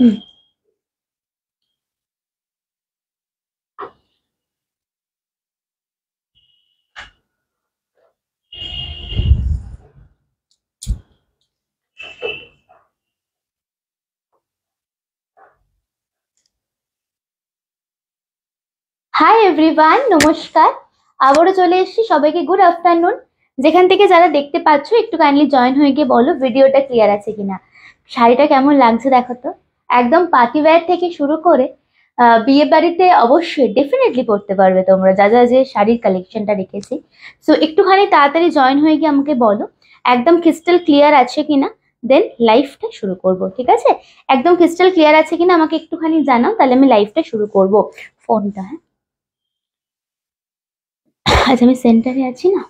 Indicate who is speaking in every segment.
Speaker 1: Hi everyone, নমস্কার। আবারও চলে এসেছি। সবাইকে গুড আফটারনুন। যেখান থেকে যারা দেখতে পাচ্ছ একটু কাইন্ডলি জয়েন হয়ে গিয়ে বলো ভিডিওটা ক্লিয়ার আছে কিনা। শাড়িটা কেমন লাগছে দেখো তো। একদম পার্টি ওয়্যার থেকে শুরু করে বিয়ে বাড়িতে অবশ্যই ডেফিনেটলি পরতে পারবে তোমরা, যা যা যে শাড়ির কালেকশনটা রেখেছি। সো একটুখানি তাড়াতাড়ি জয়েন হয়ে গিয়ে আমাকে বলো একদম ক্রিস্টাল ক্লিয়ার আছে কিনা, দেন লাইভটা শুরু করব। ঠিক আছে, একদম ক্রিস্টাল ক্লিয়ার আছে কিনা আমাকে একটুখানি জানাও, তাহলে আমি লাইভটা শুরু করব। ফোনটা, হ্যাঁ আজ আমি সেন্টারে আছি না।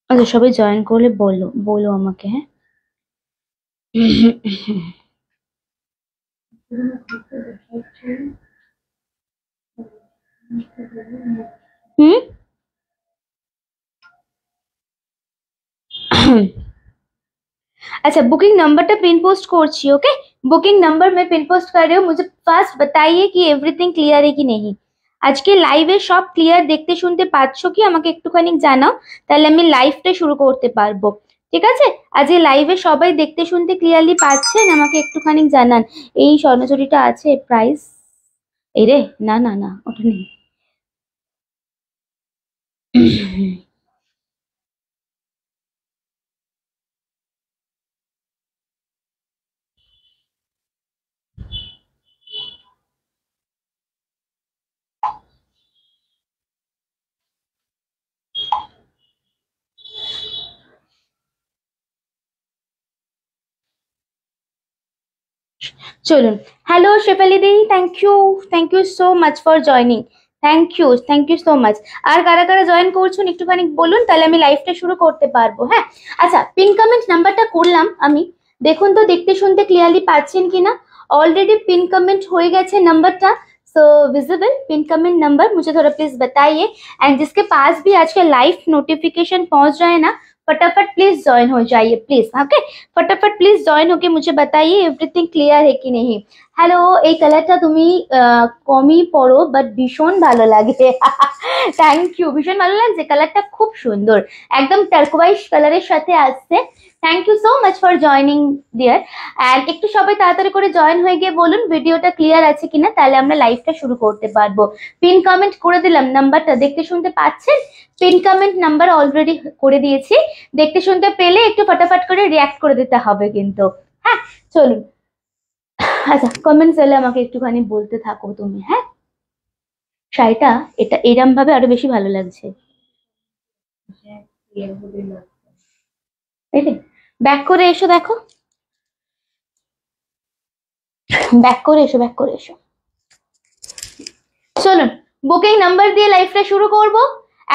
Speaker 1: আচ্ছা, সবাই জয়েন করলে বলো বলো আমাকে, হ্যাঁ। হুম। अच्छा, बुकिंग नंबर टा पिन पोस्ट করছি। ओके, बुकिंग नंबर मैं पिन पोस्ट कर रही हूँ। मुझे फास्ट बताइए कि एवरीथिंग क्लियर है कि नहीं। আজকে লাইভে সব ক্লিয়ার দেখতে শুনতে পাচ্ছ কি আমাকে একটুখানি জানাও, তাহলে আমি লাইভটা শুরু করতে পারবো। ঠিক আছে, আজকে লাইভে সবাই দেখতে শুনতে ক্লিয়ারলি পাচ্ছেন আমাকে একটুখানি জানান। এই স্বর্ণচুরিটা আছে প্রাইস, এই রে, না না না ওটা নেই। চলুন। Hello Shefali di, thank you so much for joining. Thank you so much. আর কারা কারা জয়েন করছেন একটুখানি বলুন, তাহলে আমি লাইভটা শুরু করতে পারবো। হ্যাঁ, আচ্ছা, পিন কমেন্ট নাম্বারটা করলাম আমি, দেখুন তো দেখতে শুনতে ক্লিয়ারলি পাচ্ছেন কিনা। ऑलरेडी पिन कमेंट हो गए नंबर था, सो विजिबल पिन कमेंट नंबर मुझे थोड़ा प्लीज बताइए। एंड जिसके पास भी आज का लाइव नोटिफिकेशन पहुंच रहा है ना, फटाफट प्लीज ज्वाइन हो जाइए प्लीज। ओके, फटाफट प्लीज ज्वाइन होके मुझे बताइए एवरीथिंग क्लियर है कि नहीं। হ্যালো, এই কালারটা তুমি কমই পরো বাট ভীষণ ভালো লাগে। থ্যাংক ইউ, ভীষণ ভালো লাগছে, কালারটা খুব সুন্দর, একদম টার্কোয়াইজ কালারের সাথে আসছে। Thank you so much for joining dear. And একটু সবাই তাড়াতাড়ি করে জয়েন হয়ে গিয়ে বলুন ভিডিওটা ক্লিয়ার আছে কিনা, তাহলে আমরা লাইভটা শুরু করতে পারবো। পিন কমেন্ট করে দিলাম, নাম্বারটা দেখতে শুনতে পাচ্ছেন। পিন কমেন্ট নাম্বার অলরেডি করে দিয়েছি, দেখতে শুনতে পেলে একটু ফটাফট করে রিয়াক্ট করে দিতে হবে কিন্তু। হ্যাঁ, চলুন। আচ্ছা, কমেন্টস এলে আমাকে একটুখানি বলতে থাকো তুমি। হ্যাঁ, শাড়িটা এটা এরম ভাবে আরো বেশি ভালো লাগছে। ব্যাক করে এসো, দেখো, ব্যাক করে এসো, ব্যাক করে এসো। চলুন, বুকিং নাম্বার দিয়ে লাইভটা শুরু করব।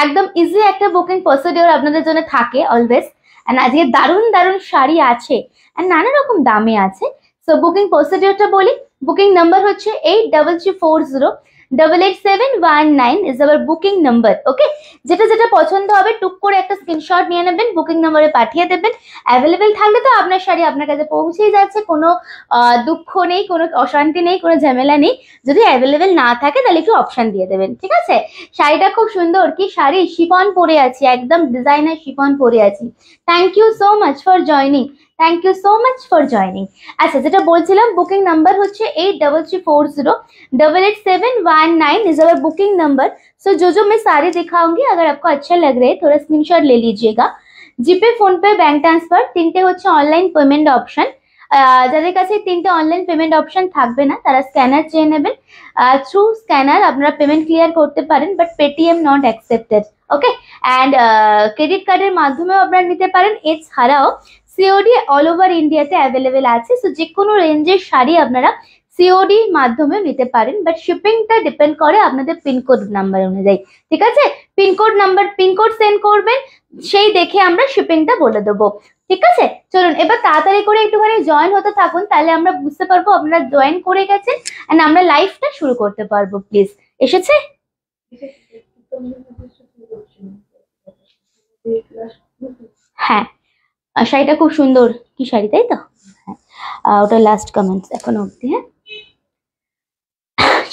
Speaker 1: একদম ইজি একটা বুকিং প্রসিডিওর আপনাদের জন্য থাকে অলওয়েজ। এন্ড আজকে দারুণ দারুণ শাড়ি আছে এন্ড নানা রকম দামে আছে। সো বুকিং প্রসিডিওরটা বলি। বুকিং নাম্বার হচ্ছে 83408871 ইজ আওয়ার বুকিং নাম্বার। ওকে, যেটা যেটা পছন্দ হবে টুক করে একটা স্ক্রিনশট নিয়ে নেবেন, বুকিং নাম্বারে পাঠিয়ে দেবেন। অ্যাভেলেবেল থাকলে তো আপনার শাড়ি আপনার কাছে পৌঁছেই যাচ্ছে, কোনো দুঃখ নেই, কোনো অশান্তি নেই, কোনো ঝামেলা নেই। যদি অ্যাভেলেবেল না থাকে তাহলে একটু অপশন দিয়ে দেবেন। ঠিক আছে, শাড়িটা খুব সুন্দর, কি শাড়ি, শিফন পরে আছি, একদম ডিজাইনার শিফন পরে আছি। Thank you so much for joining, thank you so much for joining. अच्छा, যেটা বলছিলাম বুকিং নাম্বার হচ্ছে 83408871 is our booking number. So जो मैं सारे दिखाऊंगी, अगर आपको अच्छा लग रहा है थोड़ा स्क्रीनशॉट ले लीजिएगा। জিপে, ফোনপে, ব্যাংক ট্রান্সফার তিনটে হচ্ছে অনলাইন পেমেন্ট অপশন। যাদের কাছে তিনটে অনলাইন পেমেন্ট অপশন থাকবে না তারা স্ক্যানার চেয়ে নেবেন। থ্রু স্ক্যানার আপনারা পেমেন্ট ক্লিয়ার করতে পারেন, but Paytm not accepted. Okay, and credit কার্ডের মাধ্যমেও আপনারা নিতে পারেন। এছাড়াও সিওডি অল ওভার ইন্ডিয়াতে অ্যাভেলেবেল আছে। সো যে কোনো রেঞ্জের শাড়ি আপনারা সিওডি মাধ্যমেও নিতে পারেন, বাট শিপিংটা ডিপেন্ড করে আপনাদের পিনকোড নাম্বার অনুযায়ী। ঠিক আছে, পিনকোড সেন্ড করবেন, সেই দেখে আমরা শিপিংটা বলে দেবো। ঠিক আছে, চলুন এবার তাড়াতাড়ি করে একটুখানি জয়েন হতে থাকুন, তাহলে আমরা বুঝতে পারবো আপনারা জয়েন করে গেছেন এন্ড আমরা লাইভটা শুরু করতে পারবো। প্লিজ এসেছে? হ্যাঁ, শাড়িটা খুব সুন্দর, কি শাড়ি তাই তো? হ্যাঁ, ওটা লাস্ট কমেন্টস এখনো অব্দি। হ্যাঁ,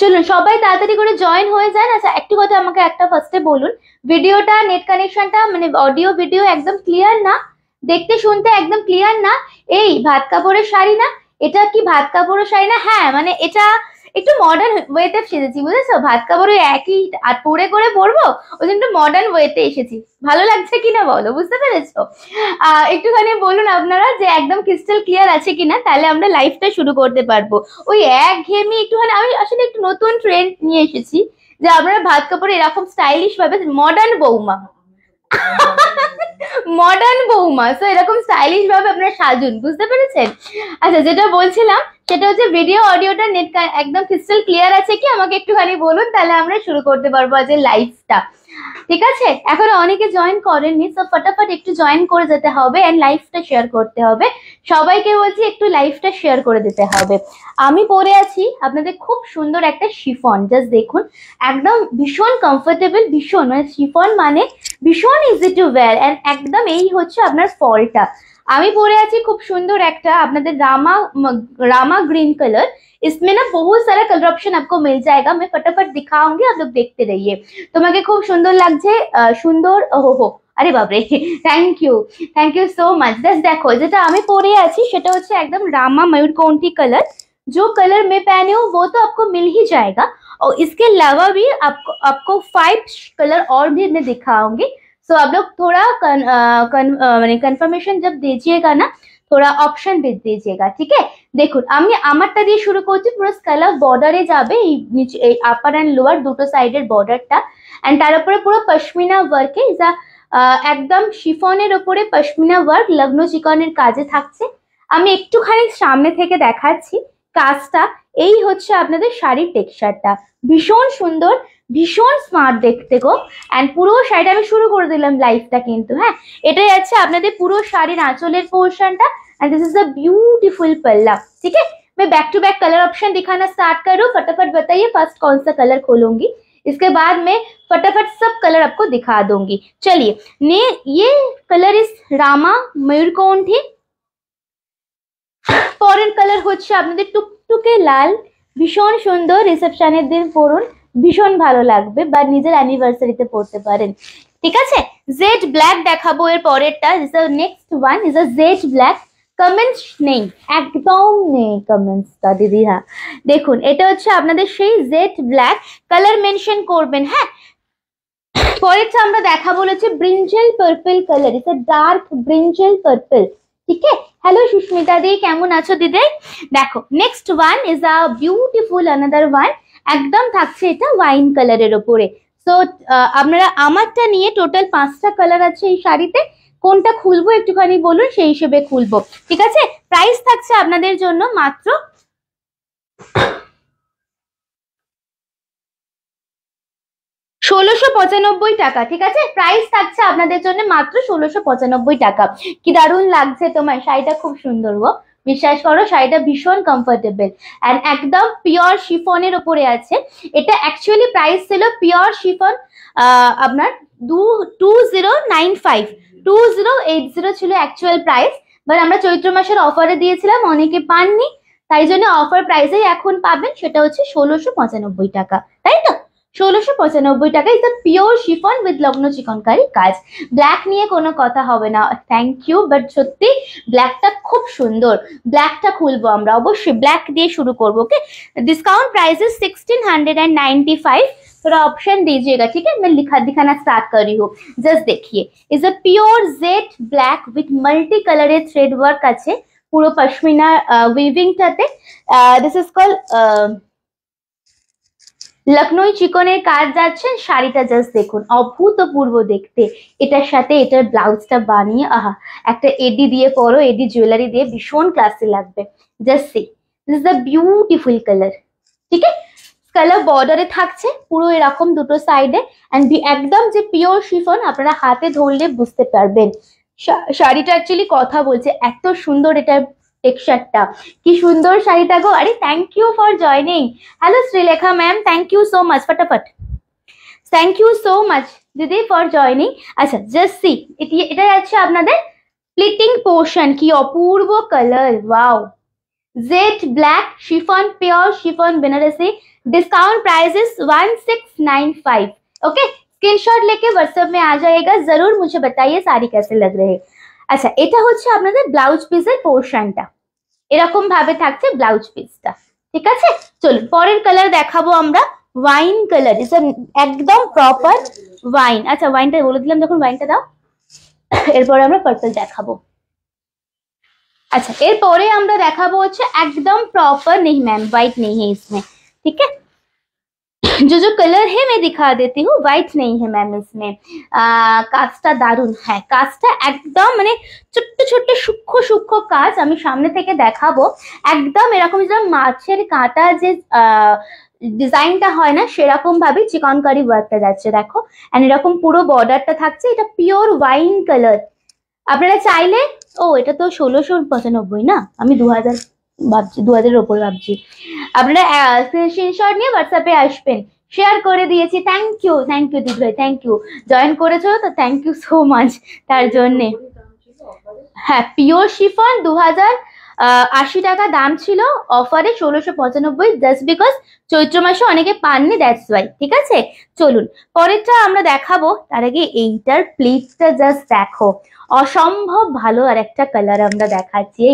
Speaker 1: চলুন সবাই তাড়াতাড়ি করে জয়েন হয়ে যান। আচ্ছা একটু কথা আমাকে একটা ফার্স্টে বলুন, ভিডিওটা নেট কানেকশনটা মানে অডিও ভিডিও একদম ক্লিয়ার না? দেখতে শুনতে একদম ক্লিয়ার না? এই ভাত কাপড়ের শাড়ি না? এটা কি ভাত কাপড়ের শাড়ি না? হ্যাঁ মানে এটা একটু মডার্ন ওয়েতে সেজেছি, বুঝেছো? ভাত কাপড়ের একই আর পরে করে পরবো, ওই জন্য একটু মডার্ন ওয়েতে এসেছি। ভালো লাগছে কিনা বলো, বুঝতে পেরেছো? একটুখানি বলুন আপনারা যে একদম ক্রিস্টাল ক্লিয়ার আছে কিনা, তাহলে আমরা লাইভটা শুরু করতে পারবো। ওই একঘেয়েমি একটুখানি, আমি আসলে একটু নতুন ট্রেন্ড নিয়ে এসেছি যে আপনারা ভাত কাপড়ে এরকম স্টাইলিশ ভাবে, মডার্ন বৌমা মডার্ন বৌমা, তো এরকম স্টাইলিশ ভাবে আপনারা সাজুন, বুঝতে পেরেছেন? আচ্ছা যেটা বলছিলাম সেটা হচ্ছে ভিডিও অডিওটা নেট একদম ক্রিস্টাল ক্লিয়ার আছে কি আমাকে একটুখানি বলুন, তাহলে আমরা শুরু করতে পারবো আজকে লাইভটা। ঠিক আছে, এখন অনেকে জয়েন করেননি, তো ফটাফট একটু জয়েন করে যেতে হবে এন্ড লাইভটা শেয়ার করতে হবে। সবাইকে বলছি একটু লাইভটা শেয়ার করে দিতে হবে। আমি পরে আছি আপনাদের খুব সুন্দর একটা শিফন, জাস্ট দেখুন, একদম ভীষণ কমফোর্টেবল, ভীষণ মানে শিফন মানে ভীষণ ইজি টু ওয়্যার এন্ড একদম এই হচ্ছে আপনার ফলটা। আমি পরে আছি খুব সুন্দর একটা আপনাদের रामा ग्रीन कलर, इसमें ना बहुत सारा कलर ऑप्शन आपको मिल जाएगा, मैं फटाफट दिखाऊंगी, आप लोग देखते रहिए। তোমাকে খুব সুন্দর লাগছে, সুন্দর, ওহো আরে বাপরে, thank you so much. Just দেখো যেটা আমি পরে আছি সেটা হচ্ছে একদম रामा मयूरकंठी कलर, जो कलर मैं पहनी हूँ वो तो आपको मिल ही जाएगा, और इसके अलावा भी आपको 5 कलर और भी मैं दिखाऊंगी। सो आप लोग थोड़ा कंफर्मेशन जब दीजिएगा ना, थोड़ा ऑप्शन भी दीजिएगा। ठीक है, দেখুন আমি আমারটা দিয়ে শুরু করছি, পুরো স্কালার বর্ডারে যাবে, এই নিচে এই আপার এন্ড লোয়ার দুটো সাইডের বর্ডারটা, এন্ড তার উপরে পুরো পশমিনা ওয়ার্কে, যা একদম শিফনের উপরে পশমিনা ওয়ার্ক লগ্নো চিকনের কাজে থাকছে। আমি একটুখানি সামনে থেকে দেখাচ্ছি কাজটা। এই হচ্ছে আপনাদের শাড়ির টেক্সচারটা, ভীষণ সুন্দর, ভীষণ স্মার্ট দেখতে গো। এন্ড পুরো শাড়িটা আমি শুরু করে দিলাম লাইভটা কিন্তু। হ্যাঁ, এটাই আছে আপনাদের পুরো শাড়ির আঁচলের পোর্শনটা, and this is a beautiful पल्ला। ठीक है, मैं back to back colour option दिखाना स्टार्ट करूँ, फटाफट बताइए फर्स्ट कौन सा कलर खोलूंगी, इसके बाद मैं फटाफट सब कलर आपको दिखा दूंगी। चलिए ने ये कलर इस रामा मयूरकंठी, পরের কালার হচ্ছে আপনাদের টুকটুকে লাল, ভীষণ সুন্দর, রিসেপশনের দিন পরুন, ভীষণ ভালো লাগবে, বা নিজের অ্যানিভার্সারিতে পরতে পারেন। ঠিক আছে, জেড ব্ল্যাক দেখাবো এর পরেরটা, next one is a jet black. Comments নেই, একদম নেই কমেন্টসটা দিদি। হ্যাঁ দেখুন, এটা হচ্ছে আপনাদের সেই জেড ব্ল্যাক, কালার মেনশন করবেন। হ্যাঁ, পরেরটা আমরা দেখা বলেছি brinjal purple colour, it's a dark brinjal purple. ঠিক আছে, হ্যালো সুস্মিতা দি, কেমন আছো দিদি? দেখো next one is a beautiful another one, একদম থাকছে এটা ওয়াইন কালারের ওপরে। সো আপনারা আমারটা নিয়ে টোটাল 5টা কালার আছে এই শাড়িতে, কোনটা খুলবো একটুখানি বলুন, সেই হিসেবে খুলবো। ঠিক আছে, প্রাইস থাকছে আপনাদের জন্য মাত্র 1695 টাকা। ঠিক আছে, প্রাইস থাকছে আপনাদের জন্য মাত্র 1695 টাকা। কি দারুণ লাগছে তোমার শাড়িটা, খুব সুন্দর গো, বিশ্বাস করো শাড়িটা ভীষণ কমফোর্টেবল এন্ড একদম পিওর শিফনের উপরে আছে। এটা অ্যাকচুয়ালি প্রাইস ছিল পিওর শিফন আপনার 2080 ছিল অ্যাকচুয়াল প্রাইস, বাট আমরা চৈত্র মাসের অফারে দিয়েছিলাম, অনেকে পাননি, তাই জন্য অফার প্রাইসেই এখন পাবেন, সেটা হচ্ছে 1695 টাকা, তাই তো? 1695 টাকা, is a pure chiffon with লগ্ন চিকনকারি কাজ। ব্ল্যাক নিয়ে কোনো কথা হবে না, থ্যাংক ইউ, বাট সত্যি ব্ল্যাকটা খুব সুন্দর, ব্ল্যাকটা খুলবো আমরা অবশ্যই, ব্ল্যাক দিয়ে শুরু করবো। ओके, डिस्काउंट प्राइस इज 1695, थोड़ा ऑप्शन दीजिएगा। ठीक है, मैं दिखाना स्टार्ट कर रही हूँ, जस्ट देखिए, is a pure jade black with multi colour thread work আছে পুরো পশমিনা উইভিংটাতে। দিস ইজ কল লখনৌ চিকনের কাজ যাচ্ছে। শাড়িটা জাস্ট দেখুন, অভূতপূর্ব দেখতে, এটার সাথে এটার ব্লাউজটা বানিয়ে আহা, একটা এডি দিয়ে পরো, এডি জুয়েলারি দিয়ে ভীষণ ক্লাসি লাগবে। Just see, this is the beautiful colour. ঠিক আছে, কালার বর্ডারে থাকছে পুরো এরকম দুটো সাইডে, এন্ড একদম যে পিওর শিফন, আপনারা হাতে ধরলে বুঝতে পারবেন শাড়িটা অ্যাকচুয়ালি কথা বলছে, এত সুন্দর এটার টেক্সচারটা, কি সুন্দর শাড়িটা গো। আরে thank you for joining. Hello Sreelekha ma'am, thank you so much, ফটাফট থ্যাংক ইউ সো মাচ দিদি ফর জয়নিং। আচ্ছা জাস্ট সি, এটা আছে আপনাদের স্প্লিটিং পোর্শন, কি অপূর্ব colour, wow. Jade black chiffon, pure chiffon Banarasi, discount price is 1695। Okay, screenshot लेके WhatsApp में आ जाएगा, जरूर मुझे बताइए साड़ी कैसे लग रहे हैं। আচ্ছা এটা হচ্ছে আপনাদের ব্লাউজ পিসের পোর্শনটা, এরকম ভাবে থাকছে ব্লাউজ পিসটা। ঠিক আছে, চলুন পরের কালার দেখাবো আমরা, ওয়াইন কালার, একদম প্রপার ওয়াইন। আচ্ছা ওয়াইনটা বলে দিলাম, যখন ওয়াইনটা দাও, এরপরে আমরা পার্পল দেখাবো। अच्छा एरपरे আমরা দেখাবো হচ্ছে একদম प्रॉपर, नहीं मैम व्हाइट नहीं है इसमें, ठीक है। जो कलर है मैं दिखा देती हूँ, व्हाइट नहीं है मैम इसमें। কাজটা দারুণ, হ্যাঁ কাজটা একদম মানে ছোট্ট ছোট্ট সূক্ষ্ম সূক্ষ্ম কাজ, আমি সামনে থেকে দেখাবো। একদম এরকম যেরকম মাছের কাঁটা যে ডিজাইনটা হয় না, সেরকম ভাবে চিকনকারি ওয়ার্কটা যাচ্ছে দেখো, এন্ড এরকম পুরো বর্ডারটা থাকছে, এটা পিওর ওয়াইন কালার। আপনারা চাইলে, ও এটা তো 1695 না, আমি 2000 ভাবছি, 2000 ওপর ভাবছি। আপনারা স্ক্রিনশট নিয়ে হোয়াটসঅ্যাপে আসবেন, শেয়ার করে দিয়েছি। থ্যাংক ইউ দিদি ভাই, থ্যাংক ইউ, জয়েন করেছো তো থ্যাংক ইউ সো মাচ তার জন্যে। হ্যাঁ পিওর শিফন 2080 টাকা দাম ছিল, অফারে 1695, জাস্ট বিকজ চৈত্র মাসে অনেকে পাননি, দ্যাটস ওয়াই। ঠিক আছে চলুন পরেরটা আমরা দেখাবো, তার আগে এইটার প্লিটটা জাস্ট দেখো, অসম্ভব ভালো। আর একটা কালার আমরা দেখাচ্ছি,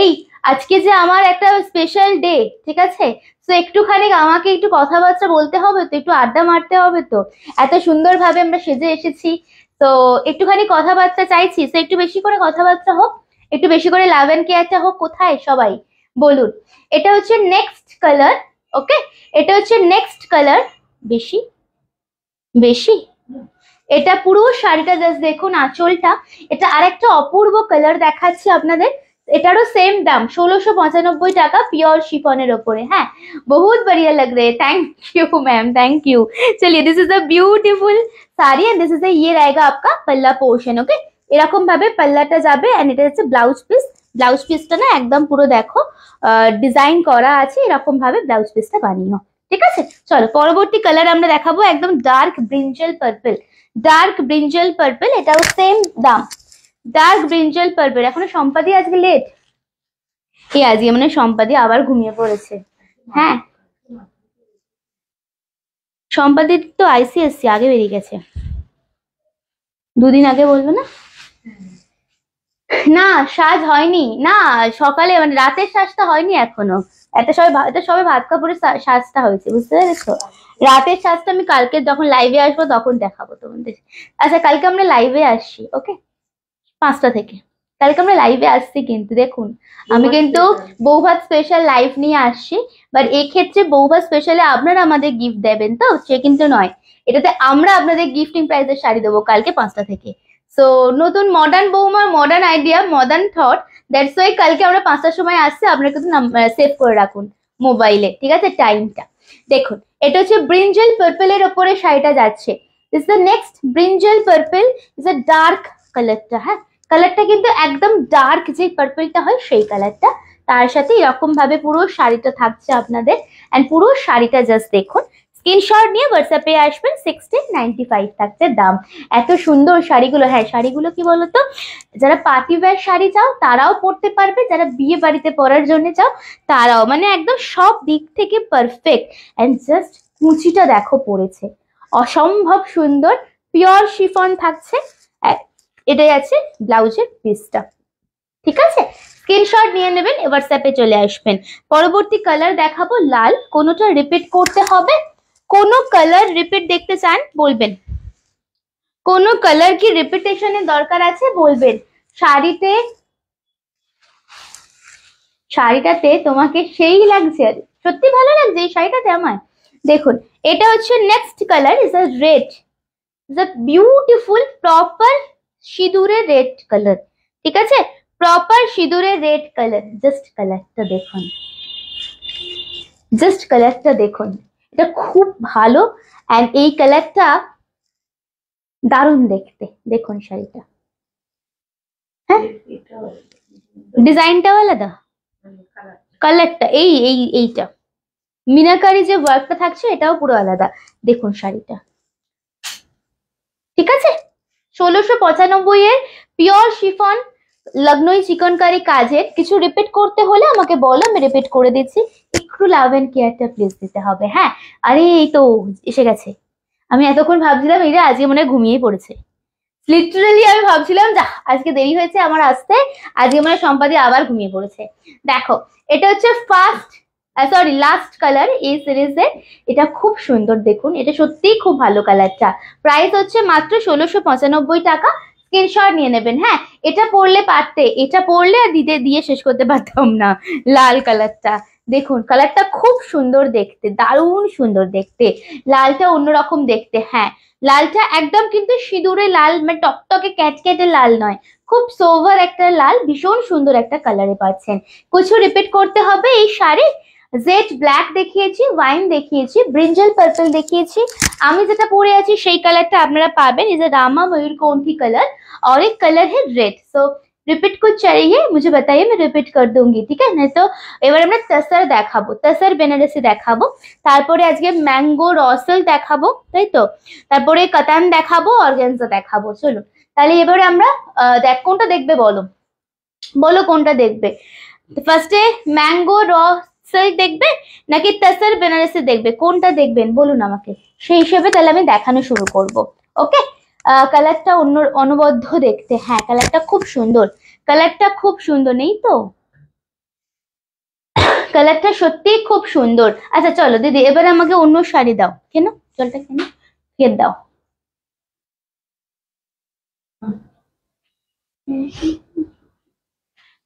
Speaker 1: এই আজকে যে আমার একটা স্পেশাল ডে, ঠিক আছে, তো একটুখানি আমাকে একটু কথাবার্তা বলতে হবে তো, একটু আড্ডা মারতে হবে তো, এত সুন্দর ভাবে আমরা সেজে এসেছি, তো একটুখানি কথাবার্তা চাইছি, তো একটু বেশি করে কথাবার্তা হোক, একটু বেশি করে লাভ এন্ড কেয়ারটা হোক। কোথায় সবাই বলুন। এটা হচ্ছে নেক্সট কালার, ওকে, এটা হচ্ছে নেক্সট কালার, বেশি বেশি এটা পুরো শাড়িটা জাস্ট দেখুন, আঁচলটা, এটা আরেকটা অপূর্ব কালার দেখাচ্ছি আপনাদের, এটারও সেম দাম 1695 টাকা, পিওর শিফনের ওপরে। হ্যাঁ বহুত बढ़िया लग रहे हैं, thank you ma'am, thank you. चलिए this is a beautiful sari and this is ये रहेगा आपका पल्ला पोर्शन। ओके, এরকম ভাবে পাল্লাটা যাবে, এন্ড এটা হচ্ছে ব্লাউজ পিস। ব্লাউজ পিসটা না একদম পুরো দেখো ডিজাইন করা আছে, এরকম ভাবে ব্লাউজ পিসটা বানিও। ঠিক আছে চলো পরবর্তী কালার আমরা দেখাবো, একদম dark brinjal purple, dark brinjal purple, এটাও সেম দাম, ডার্ক ব্রিঞ্জল পার্পল। এখনো সম্পাদি আজকে লেট, আজকে মানে সম্পাদি আবার ঘুমিয়ে পড়েছে। হ্যাঁ সম্পাদির তো আইসিএসসি আগে বেরিয়ে গেছে, দুদিন আগে বলবো না। না সাজ হয়নি, না সকালে মানে রাতের সাজটা হয়নি এখনো, এটা সবে ভাত কাপড়ের সাজটা হয়েছে, বুঝতে পেরেছো। রাতের সাজটা আমি কালকে যখন লাইভে আসবো তখন দেখাবো তোমাদের। আচ্ছা কালকে আমরা লাইভে আসছি, ওকে 5টা থেকে কালকে আমরা লাইভে আসছি, কিন্তু দেখুন আমি কিন্তু বৌভাত স্পেশাল লাইভ নিয়ে আসছি, বাট এই ক্ষেত্রে বৌভাত স্পেশালে আপনারা আমাদের গিফট দেবেন তো, সে কিন্তু নয়, এটাতে আমরা আপনাদের গিফটিং প্রাইজের শাড়ি দেবো কালকে 5টা থেকে। সো নতুন মডার্ন বৌমার modern idea, modern thought, that's why কালকে আমরা 5টার সময় আসছি, আপনারা কিন্তু সেভ করে রাখুন মোবাইলে, ঠিক আছে টাইমটা। দেখুন এটা হচ্ছে ব্রিঞ্জল পার্পলের ওপরে শাড়িটা যাচ্ছে, this the next brinjal purple, is a dark কালারটা। হ্যাঁ কালারটা কিন্তু একদম ডার্ক যে পার্পলটা হয় সেই কালারটা, তার সাথে এরকম ভাবে পুরো শাড়িটা থাকছে আপনাদের, এন্ড পুরো শাড়িটা জাস্ট দেখুন, স্ক্রিনশট নিয়ে হোয়াটসঅ্যাপে আসবেন, 1695 থাকছে দাম। এত সুন্দর শাড়িগুলো, হ্যাঁ শাড়িগুলো কি বলতো, যারা পার্টি ওয়্যার শাড়ি চাও তারাও পরতে পারবে, যারা বিয়ে বাড়িতে পরার জন্য চাও তারাও, মানে একদম সব দিক থেকে পারফেক্ট। এন্ড জাস্ট কুচিটা দেখো পড়েছে, অসম্ভব সুন্দর, পিওর শিফন থাকছে, এটাই আছে ব্লাউজের পিসটা। ঠিক আছে স্ক্রিনশট নিয়ে নেবেন, হোয়াটসঅ্যাপে চলে আসবেন। পরবর্তী কালার দেখাবো লাল, কোনোটা রিপিট করতে হবে, কোনো কালার রিপিট দেখতে চান বলবেন, কোনো কালার কি রিপিটেশনের দরকার আছে বলবেন। শাড়িটাতে তোমাকে সেই লাগছে, সত্যি ভালো লাগছে এই শাড়িটাতে আমার। দেখুন এটা হচ্ছে next colour, is a red, is a beautiful proper সিঁদুরে রেড কালার। ঠিক আছে প্রপার সিঁদুরে রেড কালার, জাস্ট কালারটা দেখুন, জাস্ট কালারটা দেখুন, এটা খুব ভালো। অ্যান্ড এই কালারটা দারুণ দেখতে। দেখুন শাড়িটা, হ্যাঁ ডিজাইনটাও আলাদা, কালারটা এইটা মিনাকারি যে ওয়ার্কটা থাকছে এটাও পুরো আলাদা। দেখুন শাড়িটা, ঠিক আছে। 1695 এর পিওর শিফন লগ্নই চিকনকারি কাজের। কিছু রিপিট করতে হলে আমাকে বলো, আমি রিপিট করে দিচ্ছি। একটু লাভ এন্ড কেয়ারটা প্লিজ দিতে হবে, হ্যাঁ। আরে এই তো এসে গেছে। আমি এতক্ষণ ভাবছিলাম এরা আজকে মনে হয় ঘুমিয়ে পড়েছে। লিটারালি আমি ভাবছিলাম যা আজকে দেরি হয়েছে আমার আসতে, আজকে মানে সম্পাদি আবার ঘুমিয়ে পড়েছে। দেখো এটা হচ্ছে ফার্স্ট সরি লাস্ট কালার এই সিরিজের। এটা খুব সুন্দর, দেখুন এটা সত্যিই খুব ভালো কালারটা। প্রাইস হচ্ছে মাত্র 1695 টাকা। স্ক্রিনশট নিয়ে নেবেন, হ্যাঁ। এটা পরলে পারতে, এটা পরলে আর দিতে দিয়ে শেষ করতে পারতাম না। লাল কালারটা দেখুন, কালারটা খুব সুন্দর দেখতে, দারুণ সুন্দর দেখতে। লালটা অন্যরকম দেখতে, হ্যাঁ। লালটা একদম কিন্তু সিঁদুরে লাল, মানে টকটকে ক্যাটকেটে লাল নয়, খুব সোভার একটা লাল, ভীষণ সুন্দর একটা কালারে পাচ্ছেন। কিছু রিপিট করতে হবে। এই শাড়ি জেড ব্ল্যাক দেখিয়েছি, ওয়াইন দেখিয়েছি, ব্রিঞ্জাল পার্পল দেখিয়েছি। আমি যেটা পরে আছি সেই কালারটা আপনারা পাবেন, इज रामा मयूरकंठी कलर और एक कलर है रेड। सो रिपीट कुछ चाहिए मुझे बताइए, मैं रिपीट कर दूंगी, ठीक है। नहीं तो এবার আমরা তসর দেখাবো, তসর বেনারসি দেখাবো, তারপরে আজকে ম্যাঙ্গো রসেল দেখাবো, তাই তো। তারপরে কাতান দেখাবো, অর্গানজা দেখাবো। চলুন তাহলে এবারে আমরা দেখ কোনটা দেখবে, বলো বলো কোনটা দেখবে। ফার্স্টে ম্যাঙ্গো রসেল দেখবে নাকি তসর বেনারসি দেখবে, কোনটা দেখবেন বলুন আমাকে, সেই হিসেবে তাহলে আমি দেখানো শুরু করব। ওকে। কালারটা অনবদ্য দেখতে, হ্যাঁ কালারটা খুব সুন্দর, কালারটা খুব সুন্দর, নেই তো কালারটা সত্যি খুব সুন্দর। আচ্ছা চলো দিদি এবার আমাকে অন্য শাড়ি দাও। কেন জলটা কেন ফের দাও।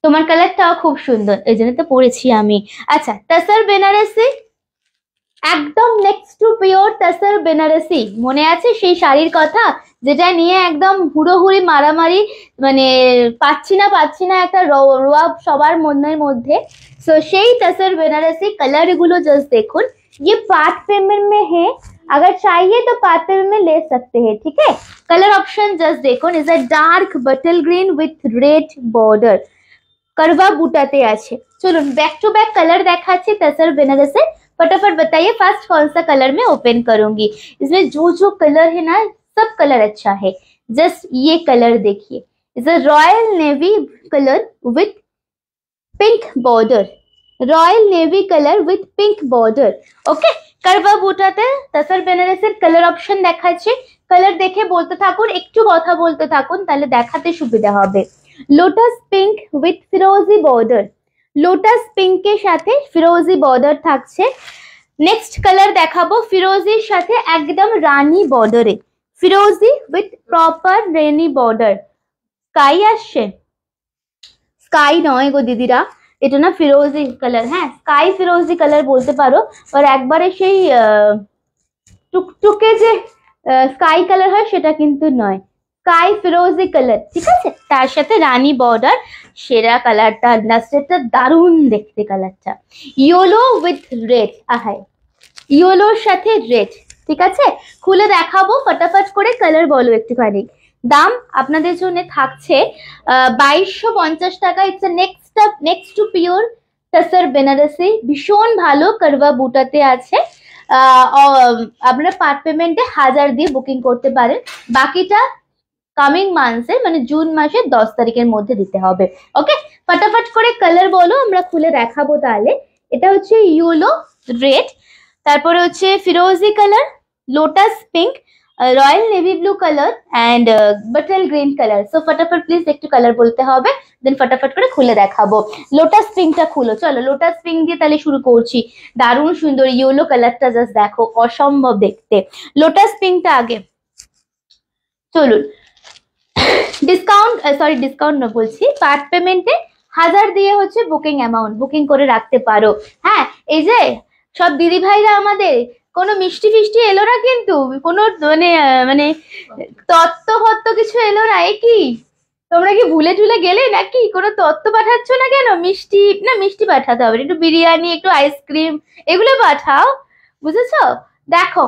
Speaker 1: তোমার কালারটাও খুব সুন্দর, এই জন্য তো পরেছি আমি। আচ্ছা তসর বেনারসি, একদম next to pure tussar Banarasi. মনে আছে সেই শাড়ির কথা যেটা নিয়ে একদম হুড়োহুড়ি মারামারি, মানে পাচ্ছি না একটা রোয়াব সবার মনের মধ্যে। সো সেই তসর বেনারসি कलर गुलो जस्ट देखो, ये पार्ट पेमेंट में है, अगर चाहिए तो पार्ट पेमेंट में ले सकते हैं, ठीक है। कलर ऑप्शन जस्ट देखो, इज अ डार्क बटल ग्रीन विथ रेड बॉर्डर, करवा बूटाते आछे। चलो बैक टू बैक कलर देखाচ্ছি तसर बेनारसी। फटाफट बताइए फर्स्ट कौन सा कलर में ओपन करूंगी। इसमें जो कलर है ना सब कलर अच्छा है। जस्ट ये कलर देखिए, is a royal navy colour with pink border, royal navy colour with pink border. Okay करवा বুটাতে তসর বেনারসির কালার অপশন দেখাচ্ছে। কালার দেখে বলতে থাকুন, একটু কথা বলতে থাকুন, তাহলে দেখাতে সুবিধা হবে। লোটাস পিঙ্ক উইথ ফিরোজি বর্ডার, লোটাস পিঙ্কের সাথে ফিরোজি বর্ডার থাকছে। নেক্সট কালার দেখাবো ফিরোজির সাথে একদম রানী বর্ডারে, ফিরোজি উইথ প্রপার রানী বর্ডার। স্কাই আসছে, স্কাই নয় গো দিদিরা, এটা না ফিরোজি কালার, হ্যাঁ স্কাই ফিরোজি কালার বলতে পারো, আর একবারে সেই টুকটুকে যে স্কাই কালার হয় সেটা কিন্তু নয়, স্কাই ফিরোজি কালার, ঠিক আছে। তার সাথে রানী বর্ডার, সেরা কালারটা, লাস্টেরটা দারুণ দেখতে কালারটা। ইয়েলো উইথ রেড, আহাই ইয়েলোর সাথে রেড, ঠিক আছে। খুলে দেখাবো ফটাফট করে, কালার বলো একটুখানি। দাম আপনাদের জন্য থাকছে 2250 টাকা। It's next to pure tussar Banarasi, ভীষণ ভালো, করবা বুটাতে আছে। আপনারা পার্ট পেমেন্টে 1000 দিয়ে বুকিং করতে পারেন, বাকিটা কামিং মান্থে মানে জুন মাসের 10 তারিখের মধ্যে দিতে হবে। ওকে ফটাফট করে কালার বলো, আমরা খুলে দেখাবো তাহলে। এটা হচ্ছে ইয়েলো রেড, তারপরে হচ্ছে ফিরোজি colour, lotus pink, royal navy blue colour and bottle green colour. So ফটাফট প্লিজ একটু কালার বলতে হবে, দেন ফটাফট করে খুলে দেখাবো। লোটাস পিঙ্কটা খুলো, চলো লোটাস পিঙ্ক দিয়ে তাহলে শুরু করছি। দারুণ সুন্দর ইয়েলো কালারটা, জাস্ট দেখো অসম্ভব দেখতে। লোটাস পিঙ্কটা আগে, চলুন। ডিসকাউন্ট না বলছি, পার্ট পেমেন্টে 1000 দিয়ে হচ্ছে বুকিং অ্যামাউন্ট, বুকিং করে রাখতে পারো। হ্যাঁ এই যে সব দিদি ভাইরা আমাদের কোনো মিষ্টি ফিষ্টি এলো না কিন্তু, কোনো মানে তত্ত্ব ফত্ত কিছু এলো না, এ কি তোমরা কি ভুলে টুলে গেলে নাকি? কোনো তথ্য পাঠাচ্ছ না কেন? মিষ্টি না, মিষ্টি পাঠাতে হবে, একটু বিরিয়ানি, একটু আইসক্রিম, এগুলো পাঠাও, বুঝেছো? দেখো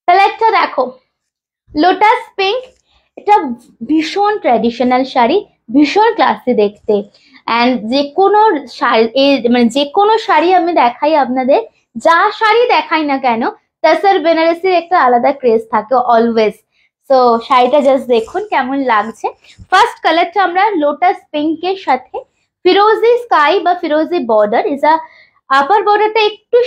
Speaker 1: কালারটা দেখো, লোটাস পিঙ্ক। এটা ভীষণ ট্র্যাডিশনাল শাড়ি, ভীষণ ক্লাসি দেখতে। অ্যান্ড যে কোনো শাড়ি, মানে যে কোনো শাড়ি আমি দেখাই আপনাদের, যা শাড়ি দেখাই না কেন, তাসার বেনারসির একটা আলাদা ক্রেজ থাকে অলওয়েজ। তো শাড়িটা জাস্ট দেখুন কেমন লাগছে। ফার্স্ট কালারটা আমরা লোটাস পিঙ্কের সাথে ফিরোজি স্কাই বা ফিরোজি বর্ডার, ইজ আপার বর্ডারটা একটু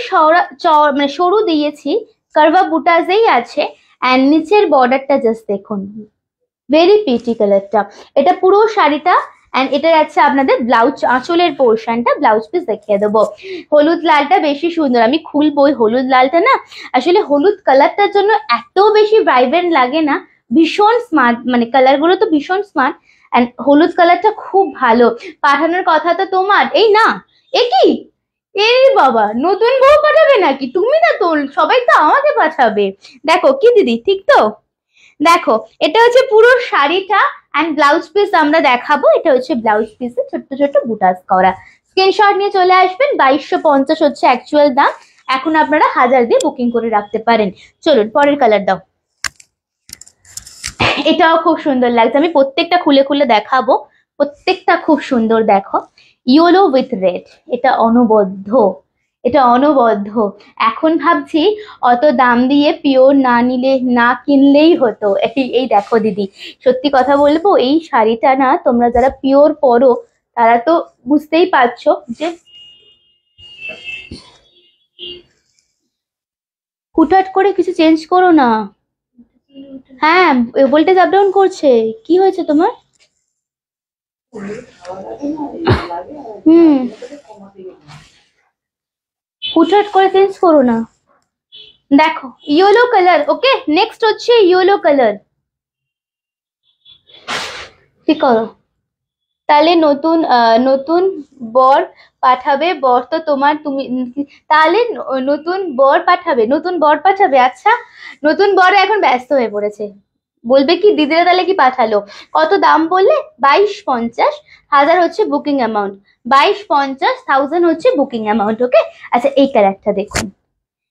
Speaker 1: মানে সরু দিয়েছি, কারভা বুটাজেই আছে। অ্যান্ড নিচের বর্ডারটা জাস্ট দেখুন, ভেরি প্রিটি কালারটা। এটা পুরো শাড়িটা। অ্যান্ড এটা যাচ্ছে আপনাদের ব্লাউজ, আঁচলের পোর্শনটা, ব্লাউজ পিস দেখিয়ে দেবো। হলুদ লালটা বেশি সুন্দর, আমি খুলবো। হলুদ লালটা না, আসলে হলুদ কালারটার জন্য এত বেশি ভাইব্রেন্ট লাগে না, ভীষণ স্মার্ট, মানে কালার গুলো তো ভীষণ স্মার্ট। অ্যান্ড হলুদ কালারটা খুব ভালো। পাঠানোর কথা তো তোমার, এই না, এ কি, এই বাবা, নতুন বউ পাঠাবে নাকি? তুমি না তো, সবাই তো আমাকে পাঠাবে। দেখো কি দিদি, ঠিক তো? দেখো এটা হচ্ছে পুরো শাড়িটা। অ্যান্ড ব্লাউজ পিস আমরা দেখাবো। এটা হচ্ছে ব্লাউজ পিসে ছোট্ট ছোট্ট বুটাস করা। স্ক্রিনশট নিয়ে চলে আসবেন। 2250 হচ্ছে অ্যাকচুয়াল দাম। এখন আপনারা 1000 দিয়ে বুকিং করে রাখতে পারেন। চলুন পরের কালার দাও। এটাও খুব সুন্দর লাগছে, আমি প্রত্যেকটা খুলে খুলে দেখাবো। প্রত্যেকটা খুব সুন্দর। দেখো, ইয়েলো উইথ রেড, এটা অনবদ্য, এটা অনবদ্য। এখন ভাবছি অত দাম দিয়ে পিওর না নিলে, না কিনলেই হতো। এই দেখো দিদি, সত্যি কথা বলবো, এই শাড়িটা না, তোমরা যারা পিওর পরো তারা তো বুঝতেই পারছো যে হুটহাট করে কিছু চেঞ্জ করো না। হ্যাঁ, ভোল্টেজ আপ ডাউন করছে। কি হয়েছে তোমার? হুম, হুটহাট করে চেঞ্জ করো না। দেখো ইয়েলো কালার, ওকে, নেক্সট হচ্ছে ইয়েলো কালার। ঠিক করো। তাহলে নতুন নতুন বর পাঠাবে। বর তো তোমার, তুমি তাহলে নতুন বর পাঠাবে, নতুন বর পাঠাবে। আচ্ছা, নতুন বর এখন ব্যস্ত হয়ে পড়েছে, বলবে কি দিদিরা তাহলে কি পাঠালো। কত দাম বললে? 2250, 1000 হচ্ছে বুকিং অ্যামাউন্ট। 2250 হচ্ছে বুকিং অ্যামাউন্ট, ওকে। আচ্ছা এই কালারটা দেখুন,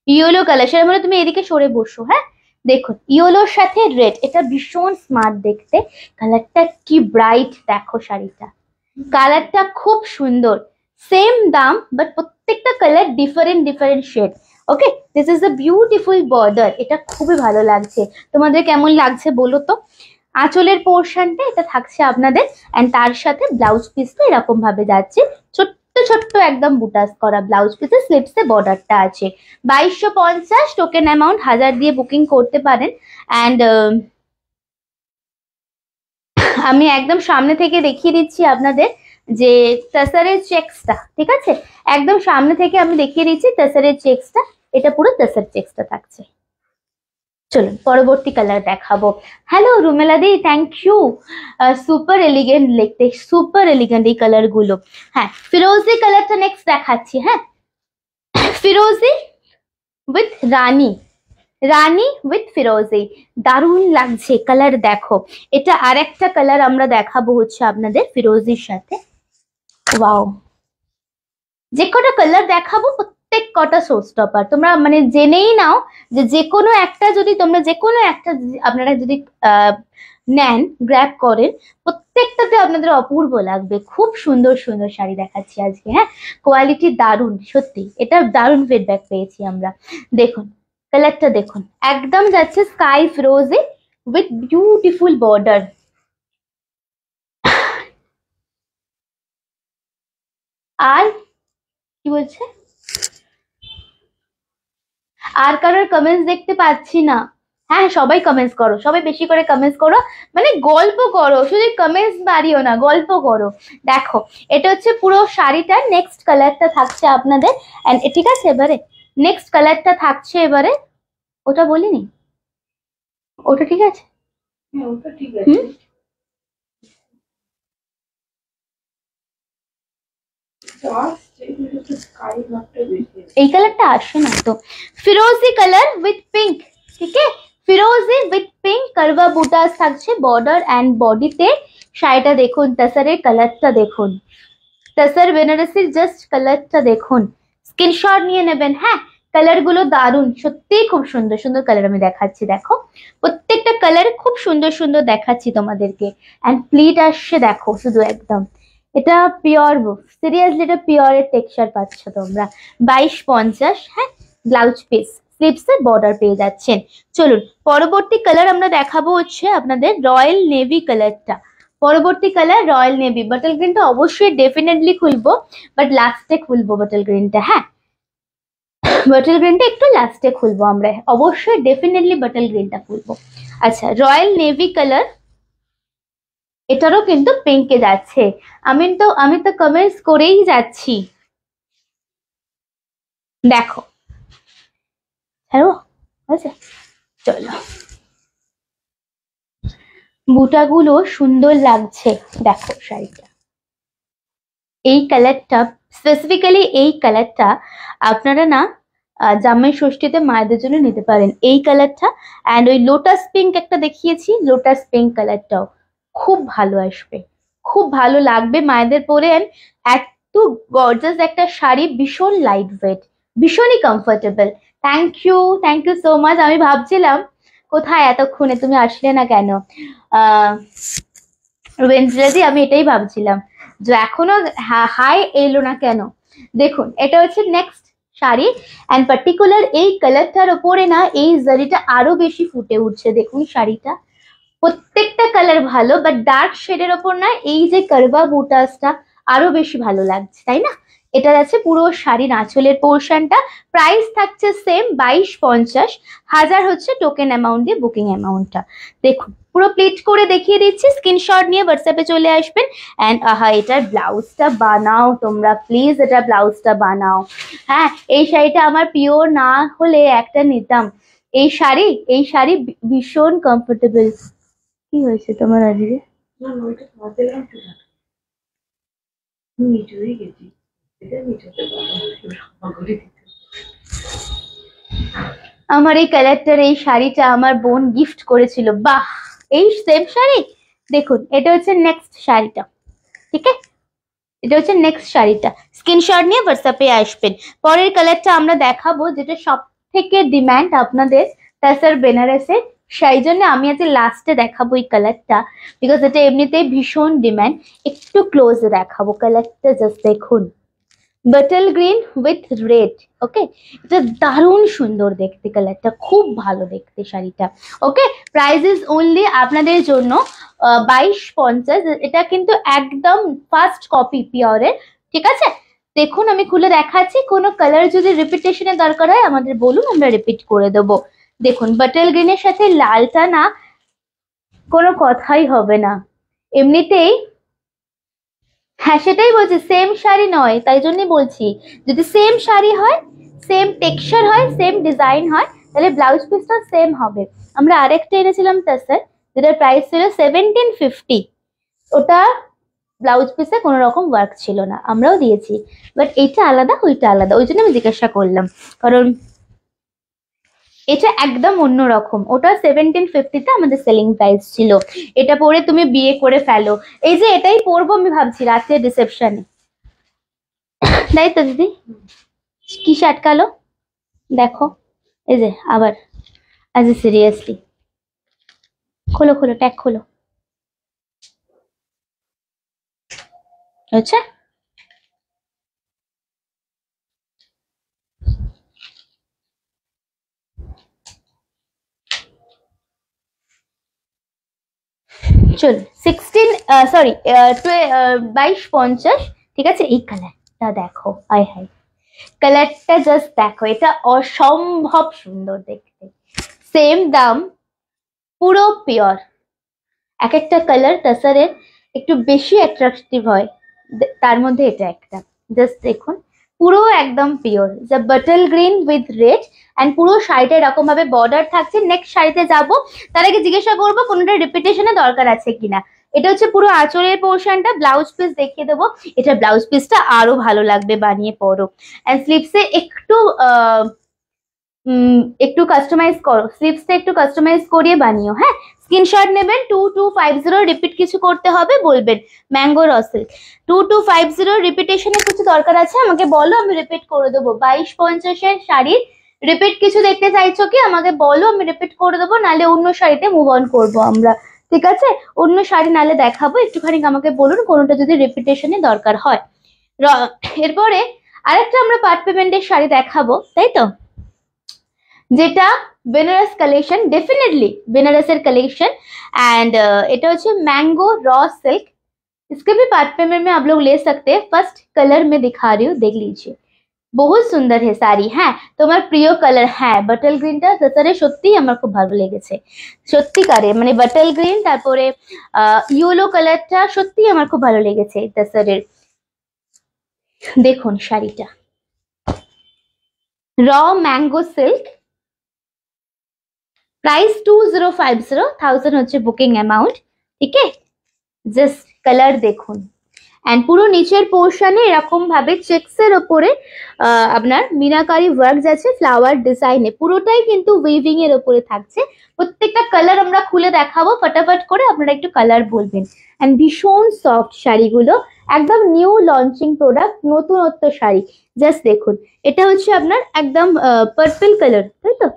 Speaker 1: ইয়েলো কালার। সেটা মানে তুমি এদিকে সরে বসো, হ্যাঁ। দেখুন ইয়েলোর সাথে রেড, এটা ভীষণ স্মার্ট দেখতে। কালারটা কি ব্রাইট, দেখো শাড়িটা, কালারটা খুব সুন্দর। সেম দাম, বাট প্রত্যেকটা colour different different shade, okay. This is a beautiful border, এটা খুবই ভালো লাগছে। তোমাদের কেমন লাগছে বলো তো? আঁচলের পোর্শনটা এটা থাকছে আপনাদের। অ্যান্ড তার সাথে ব্লাউজ পিসটা এরকম ভাবে যাচ্ছে, ছোট্ট ছোট্ট একদম বুটাস করা ব্লাউজ পিসে, স্লিপসে বর্ডারটা আছে। 2250, টোকেন অ্যামাউন্ট 1000 দিয়ে বুকিং করতে পারেন। অ্যান্ড আমি একদম সামনে থেকে দেখিয়ে দিচ্ছি আপনাদের যে টাসারের চেক্সটা, ঠিক আছে, একদম সামনে থেকে আমি দেখিয়ে দিচ্ছি টাসারের চেক্সটা। এটা পুরো টাসার চেক্সটা থাকছে। চলুন পরবর্তী কালার দেখাবো। হ্যালো রুমেলা দি, থ্যাংক ইউ। সুপার এলিগেন্ট দেখতে, সুপার এলিগেন্ট এই কালার গুলো। হ্যাঁ, ফিরোজি কালারটা নেক্সট দেখাচ্ছি। হ্যাঁ, ফিরোজি উইথ রানী, রানী উইথ ফিরোজি, দারুণ লাগছে কালার। দেখো এটা আর একটা কালার আমরা দেখাবো হচ্ছে আপনাদের ফিরোজির সাথে। ওয়াও, যে কটা কালার দেখাবো প্রত্যেক কটা শো স্টপার। তোমরা মানে জেনেই নাও যে যে কোনো একটা যদি তোমরা, যে কোনো একটা আপনারা যদি নেন, গ্র্যাব করেন, প্রত্যেকটাতে আপনাদের অপূর্ব লাগবে। খুব সুন্দর সুন্দর শাড়ি দেখাচ্ছি আজকে। হ্যাঁ, কোয়ালিটি দারুণ, সত্যি এটা দারুণ ফিডব্যাক পেয়েছি আমরা। দেখুন কালারটা দেখুন, একদম যাচ্ছে স্কাই ফিরোজি উইথ বিউটিফুল বর্ডার। আর কি বলছে, আর কারোর কমেন্টস দেখতে পাচ্ছি না। হ্যাঁ সবাই কমেন্টস করো, সবাই বেশি করে কমেন্টস করো, মানে গল্প করো, শুধু কমেন্টস মারিও না, গল্প করো। দেখো এটা হচ্ছে পুরো শাড়িটার নেক্সট কালারটা থাকছে আপনাদের। এন্ড ঠিক আছে, এবারে নেক্সট কালারটা থাকছে এবারে, ওটা বলিনি, ওটা ঠিক আছে।
Speaker 2: ওটা ঠিক আছে।
Speaker 1: এই কালারটা আসে না তো। ফিরোজি কালার উইথ পিঙ্ক, ঠিক আছে, ফিরোজি উইথ পিঙ্ক কারভা বুটাস থাকছে বর্ডার অ্যান্ড বডিতে। শাড়িটা দেখুন, তাসারের কালারটা দেখুন, তাসার বেনারসির জাস্ট কালারটা দেখুন, স্ক্রিনশট নিয়ে নেবেন। হ্যাঁ, কালার গুলো দারুন, সত্যিই খুব সুন্দর সুন্দর কালার আমি দেখাচ্ছি। দেখো প্রত্যেকটা কালার খুব সুন্দর সুন্দর দেখাচ্ছি তোমাদেরকে। অ্যান্ড প্লিট আসছে দেখো শুধু একদম, এটা পিওর, সিরিয়াসলি এটা পিওরের টেক্সচার পাচ্ছ তোমরা। 2250। হ্যাঁ, ব্লাউজ পিস, স্লিভসে বর্ডার পেয়ে যাচ্ছেন। চলুন পরবর্তী কালার আমরা দেখাবো হচ্ছে আপনাদের রয়্যাল নেভি কালারটা। পরবর্তী কালার রয়্যাল নেভি। বটল গ্রিনটা অবশ্যই ডেফিনেটলি খুলবো, বাট লাস্টে খুলবো বটল গ্রিনটা। হ্যাঁ, বটল গ্রিনটা একটু লাস্টে খুলবো আমরা, অবশ্যই ডেফিনেটলি বটল গ্রিনটা খুলবো। আচ্ছা, রয়্যাল নেভি কালার, এটারও কিন্তু পিঙ্কে যাচ্ছে। আমি তো কমেন্টস করেই যাচ্ছি। দেখো, হ্যালো, আচ্ছা চলো, বুটাগুলো সুন্দর লাগছে। দেখো শাড়িটা, এই কালারটা স্পেসিফিক্যালি, এই কালারটা আপনারা না জামাই ষষ্ঠীতে মায়েদের জন্য নিতে পারেন এই কালারটা। অ্যান্ড ওই লোটাস পিঙ্ক একটা দেখিয়েছি, লোটাস পিঙ্ক কালারটাও খুব ভালো আসবে, খুব ভালো লাগবে মায়েদের পরে। এত গর্জাস একটা শাড়ি, ভীষণ লাইট ওয়েট, ভীষণই comfortable. Thank you so much. আমি ভাবছিলাম কোথায় এতক্ষণে তুমি আসলে না কেন ওয়েন্সডেদি, আমি এটাই ভাবছিলাম যে এখনো হাই এলো না কেন। দেখুন এটা হচ্ছে নেক্সট শাড়ি, অ্যান্ড পার্টিকুলার এই কালারটার ওপরে না এই জারিটা আরো বেশি ফুটে উঠছে। দেখুন শাড়িটা, প্রত্যেকটা কালার ভালো, বাট ডার্ক শেডের ওপর না এই যে কারভা বুটাসটা আরো বেশি ভালো লাগছে, তাই না? এটা আছে পুরো শাড়ির আঁচলের পোর্শনটা। প্রাইস থাকছে সেম 2250, 1000 হচ্ছে টোকেন অ্যামাউন্ট দিয়ে বুকিং অ্যামাউন্টটা। দেখুন পুরো প্লিট করে দেখিয়ে দিচ্ছি, স্ক্রিনশট নিয়ে হোয়াটসঅ্যাপে চলে আসবেন। অ্যান্ড এটার ব্লাউজটা বানাও তোমরা প্লিজ, এটা ব্লাউজটা বানাও। হ্যাঁ, এই শাড়িটা আমার পিওর না হলে একটা নিতাম। এই শাড়ি ভীষণ কমফোর্টেবল। কি হয়েছে তোমার আজকে?
Speaker 2: না না, ওইটা খাওয়াতে গেলাম তো না, নিচে হয়ে গেছি, এটা নিচেতে ক্ষমা করে দিতে।
Speaker 1: আমার এই কালারটার এই শাড়িটা আমার বোন গিফট করেছিল। বাহ, এই সেম শাড়ি। দেখুন এটা হচ্ছে নেক্সট শাড়িটা, ঠিক আছে? এটা হচ্ছে নেক্সট শাড়িটা, স্ক্রিনশট নিয়ে হোয়াটসঅ্যাপে আসবেন। পরের কালারটা আমরা দেখাবো, যেটা সব থেকে ডিমান্ড আপনাদের তাসার বেনারসে, সেই জন্য আমি আজকে লাস্টে দেখাবো এই কালারটা, বিকজ এটা এমনিতেই ভীষণ ডিমান্ড। একটু ক্লোজে দেখাবো কালারটা, জাস্ট দেখুন, বটল গ্রিন উইথ রেড। ওকে, এটা দারুণ সুন্দর দেখতে, কালারটা খুব ভালো দেখতে শাড়িটা। ওকে, প্রাইস ইজ অনলি আপনাদের জন্য 2250। এটা কিন্তু একদম ফার্স্ট কপি পিওরের, ঠিক আছে? দেখুন আমি খুলে দেখাচ্ছি, কোনো কালার যদি রিপিটেশনের দরকার হয় আমাদের বলুন, আমরা রিপিট করে দেবো। দেখুন বটল গ্রিনের সাথে লালটা না কোনো কথাই হবে না এমনিতেই। হ্যাঁ সেটাই বলছি, সেম শাড়ি নয়, তাই জন্যই বলছি যদি সেম শাড়ি হয়, সেম টেক্সচার হয়, সেম ডিজাইন হয়, তাহলে ব্লাউজ পিসটা সেম হবে। আমরা আরেকটা এনেছিলাম তাসার, যেটার প্রাইস ছিল 1750, ওটা ব্লাউজ পিসে কোনো রকম ওয়ার্ক ছিল না, আমরাও দিয়েছি, বাট এইটা আলাদা ওইটা আলাদা, ওই জন্য আমি জিজ্ঞাসা করলাম, কারণ এটা একদম অন্যরকম। ওটা 1750-তে আমাদের সেলিং প্রাইস ছিল। এটা পরে তুমি বিয়ে করে ফেলো। এই যে এটাই পরবো আমি ভাবছি রাত্রে রিসেপশনে, তাই তো দিদি? কি আটকালো দেখো, এই যে আবার, আজ সিরিয়াসলি খোলো খোলো, ট্যাগ খোলো। আচ্ছা চল 2250, ঠিক আছে? এই কালারটা দেখো, হাই হাই, কালারটা জাস্ট দেখো, এটা অসম্ভব সুন্দর দেখতে। সেম দাম, পুরো পিওর। এক একটা কালার তাসারের একটু বেশি অ্যাট্রাকটিভ হয়, তার মধ্যে এটা একটা, জাস্ট দেখুন পুরো একদম পিওর, যা bottle green with red. And পুরো শাড়িটা এরকম ভাবে বর্ডার থাকছে। নেক্সট শাড়িতে যাব তার আগে জিজ্ঞাসা করবো কোনোটা রিপিটেশনের দরকার আছে কিনা। এটা হচ্ছে পুরো আঁচলের পোর্শনটা, ব্লাউজ পিস দেখিয়ে দেবো। এটা ব্লাউজ পিসটা আরো ভালো লাগবে বানিয়ে পরো। অ্যান্ড স্লিভসে একটু একটু কাস্টমাইজ করো, স্লিভসটা একটু কাস্টমাইজ করিয়ে বানিও। হ্যাঁ, স্ক্রিনশট নেবেন। 2250 রিপিট কিছু করতে হবে বলবেন ম্যাঙ্গো র সিল্ক। 2250 রিপিটেশনের কিছু দরকার আছে আমাকে বলো, আমি রিপিট করে দেবো। 2250 শাড়ির রিপিট কিছু দেখতে চাইছো কি আমাকে বলো, আমি রিপিট করে দেবো, নালে অন্য শাড়িতে মুভ অন করবো আমরা। ঠিক আছে, অন্য শাড়ি নালে দেখাবো, একটুখানি আমাকে বলুন কোনোটা যদি রিপিটেশনে দরকার হয়। এরপরে আরেকটা আমরা পার্ট পেমেন্টের শাড়ি দেখাবো, তাই তো, যেটা বেনারস কালেকশন, डेफिनेटली বেনারসের কালেक्शन। एंड এটা হচ্ছে मैंगो रॉ सिल्क। इसके भी पार्ट पेमेंट में आप लोग ले सकते हैं। फर्स्ट कलर में दिखा रही हूँ, देख लीजिए, बहुत सुंदर है শাড়ি। হ্যাঁ, তোমার প্রিয় কালার। হ্যাঁ, বাটল গ্রিনটা তাছাড়া সত্যি আমার খুব ভালো লেগেছে, সত্যিকারে মানে বাটল গ্রিন, তারপরে ইয়েলো কালারটা সত্যি আমার খুব ভালো লেগেছে তাছাড়া। দেখুন শাড়িটা, র ম্যাঙ্গো সিল্ক, प्राइस 2050 হচ্ছে বুকিং অ্যামাউন্ট। ঠিক আছে, জাস্ট কালার দেখুন। এন্ড পুরো নিচের পোর্শনে এরকম ভাবে চেকসের উপরে আপনার মিনাকারি ওয়ার্ক আছে ফ্লাওয়ার ডিজাইনে, পুরোটাই কিন্তু উইভিং এর উপরে থাকছে। প্রত্যেকটা কালার আমরা খুলে দেখাবো ফটাফট করে, আপনারা একটু কালার বলবেন। এন্ড ভীষণ সফট শাড়িগুলো, একদম নিউ লঞ্চিং প্রোডাক্ট, নতুনত্ব শাড়ি। জাস্ট দেখুন, এটা হচ্ছে আপনার একদম পার্পল কালার, তাই তো,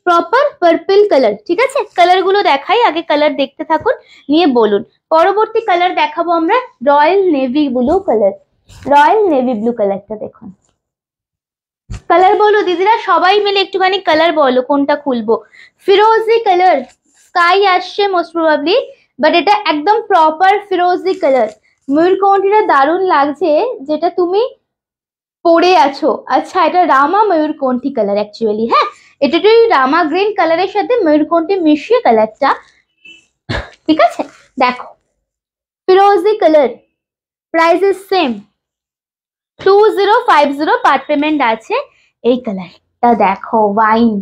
Speaker 1: প্রপার পার্পল কালার। ঠিক আছে, কালার গুলো দেখাই, আগে কালার দেখতে থাকুন, নিয়ে বলুন। পরবর্তী কালার দেখাবো আমরা royal navy blue colour. Royal navy blue কালারটা দেখুন, কালার বলো দিদিরা, সবাই মিলে একটুখানি কালার বলো কোনটা খুলবো। ফিরোজি কালার, স্কাই আসছে মোস্ট প্রবাবলি, বাট এটা একদম প্রপার ফিরোজি কালার। ময়ূরকণ্ঠীটা দারুণ লাগছে, যেটা তুমি পরে আছো। আচ্ছা, এটা রামা ময়ূরকণ্ঠী কালার অ্যাকচুয়ালি। হ্যাঁ, এটা একটু রামা গ্রিন কালারের সাথে ময়ূরকণ্ঠী মিশিয়ে কালারটা। ঠিক আছে, দেখো ফিরোজি colour, price is same 2050 part payment আছে। এই কালারটা দেখো, ওয়াইন,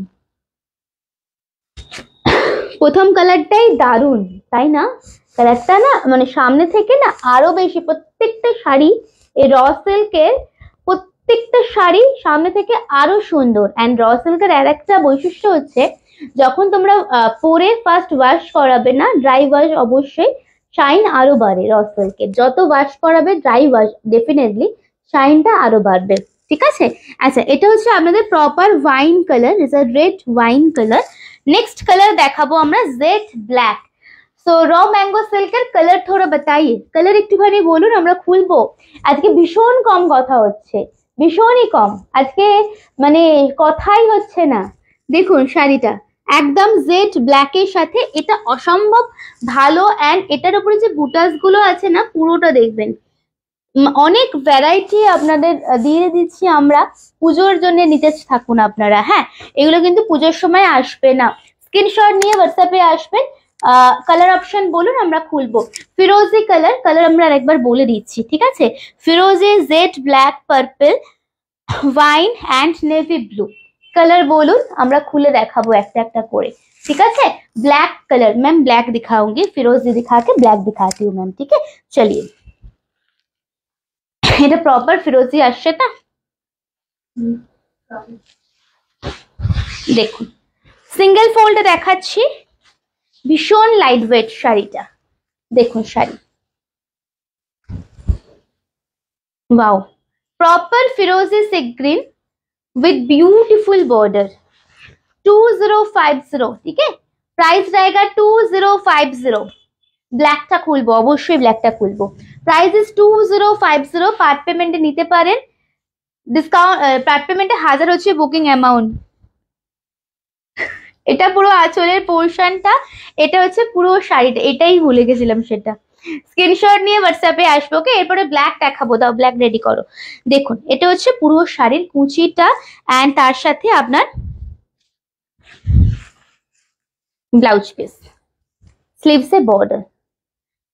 Speaker 1: প্রথম কালারটাই দারুণ, তাই না? কালারটা না মানে সামনে থেকে না আরো বেশি, প্রত্যেকটা শাড়ি এই র সিল্কের প্রত্যেকটা শাড়ি সামনে থেকে আরো সুন্দর। এন্ড র সিল্কের আর একটা বৈশিষ্ট্য হচ্ছে, যখন তোমরা পরে ফার্স্ট ওয়াশ করাবে না, ড্রাই ওয়াশ অবশ্যই, শাইন আরো বাড়ে। র সিল্কের যত ওয়াশ করাবে ড্রাই ওয়াশ, ডেফিনেটলি শাইনটা আরো বাড়বে। ঠিক আছে, আচ্ছা এটা হচ্ছে আপনাদের proper wine colour, is a red wine colour. Next colour দেখাবো আমরা জেড ব্ল্যাক। সো র ম্যাঙ্গো সিল্কের কালার থোড়া বাতাইয়ে, কালার একটুখানি বলুন, আমরা খুলবো। আজকে ভীষণ কম কথা হচ্ছে, ভীষণই কম আজকে, মানে কথাই হচ্ছে না। দেখুন শাড়িটা একদম জেড ব্ল্যাকের সাথে, এটা অসম্ভব ভালো। অ্যান্ড এটার উপরে যে বুটাস গুলো আছে না, পুরোটা দেখবেন, অনেক ভ্যারাইটি আপনাদের দিয়ে দিচ্ছি আমরা, পুজোর জন্য নিতে থাকুন আপনারা। হ্যাঁ, এগুলো কিন্তু পুজোর সময় আসবে না, স্ক্রিনশট নিয়ে হোয়াটসঅ্যাপে আসবেন। কালার অপশন বলুন, আমরা খুলবো। ফিরোজি কালার, কালার আমরা আরেকবার বলে দিচ্ছি, ঠিক আছে, ফিরোজি, jade black, purple, wine and navy blue. Colour বলুন, আমরা খুলে দেখাবো একটা একটা করে। ठीक है, ब्लैक कलर मैम, ब्लैक दिखाऊंगी, फिरोजी दिखा के ब्लैक दिखाती हूँ मैम। ठीक है, चलिए, এটা প্রপার ফিরোজি আসছে না, দেখুন সিঙ্গেল ফোল্ডে দেখাচ্ছি, ভীষণ লাইট ওয়েট শাড়িটা। দেখুন শাড়ি, वाओ, प्रॉपर फिरोजी सी ग्रीन विद ब्यूटीफुल बॉर्डर, 2050। ठीक है, प्राइस रहेगा 2050। ব্ল্যাকটা খুলবো, অবশ্যই ব্ল্যাকটা খুলবো। Price is 2050। পার্ট পেমেন্টে নিতে পারেন, ডিসকাউন্ট পার্ট পেমেন্টে 1000 হচ্ছে বুকিং অ্যামাউন্ট। এটা পুরো আঁচলের পোর্শনটা, এটা হচ্ছে পুরো শাড়িটা, এটাই ভুলে গেছিলাম সেটা। স্ক্রিনশট নিয়ে হোয়াটসঅ্যাপে আসবো। ওকে, এরপরে ব্ল্যাক দেখাবো, দাও ব্ল্যাক রেডি করো। দেখুন এটা হচ্ছে পুরো শাড়ির কুচিটা, অ্যান্ড তার সাথে আপনার ব্লাউজ পিস, স্লিভসে বর্ডার,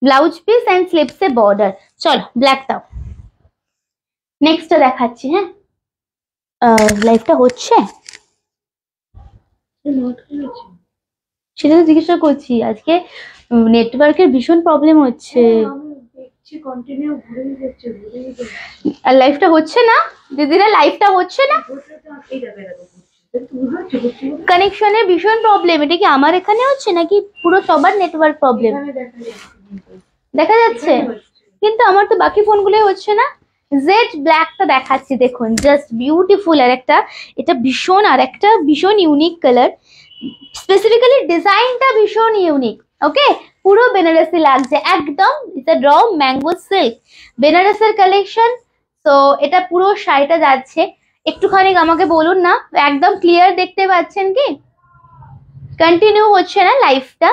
Speaker 1: ব্লাউজ পিস এন্ড স্লিভসে বর্ডার। চলো ব্ল্যাক দাও, নেক্সটটা দেখাচ্ছি। হ্যাঁ, লাইভটা হচ্ছে সেটা তো জিজ্ঞাসা করছি, আজকে নেটওয়ার্কের ভীষণ প্রবলেম হচ্ছে। আর লাইভটা হচ্ছে না দিদিরা, লাইভটা হচ্ছে না, কানেকশনের ভীষণ প্রবলেম। এটা কি আমার এখানে হচ্ছে নাকি পুরো সবার নেটওয়ার্ক প্রবলেম? দেখা যাচ্ছে, কিন্তু আমার তো বাকি ফোনগুলোই হচ্ছে না। জেড ব্ল্যাকটা দেখাচ্ছি, দেখুন জাস্ট বিউটিফুল। আর একটা এটা ভীষণ, আর একটা ভীষণ ইউনিক কালার, স্পেসিফিক্যালি ডিজাইনটা ভীষণ ইউনিক। ওকে, পুরো বেনারসি লাগছে একদম। এটা র ম্যাঙ্গো সিল্ক বেনারসের কালেকশন। তো এটা পুরো শাড়িটা যাচ্ছে। একটুখানি আমাকে বলুন না, একদম ক্লিয়ার দেখতে পাচ্ছেন কি? कंटिन्यू হচ্ছে না লাইফটা?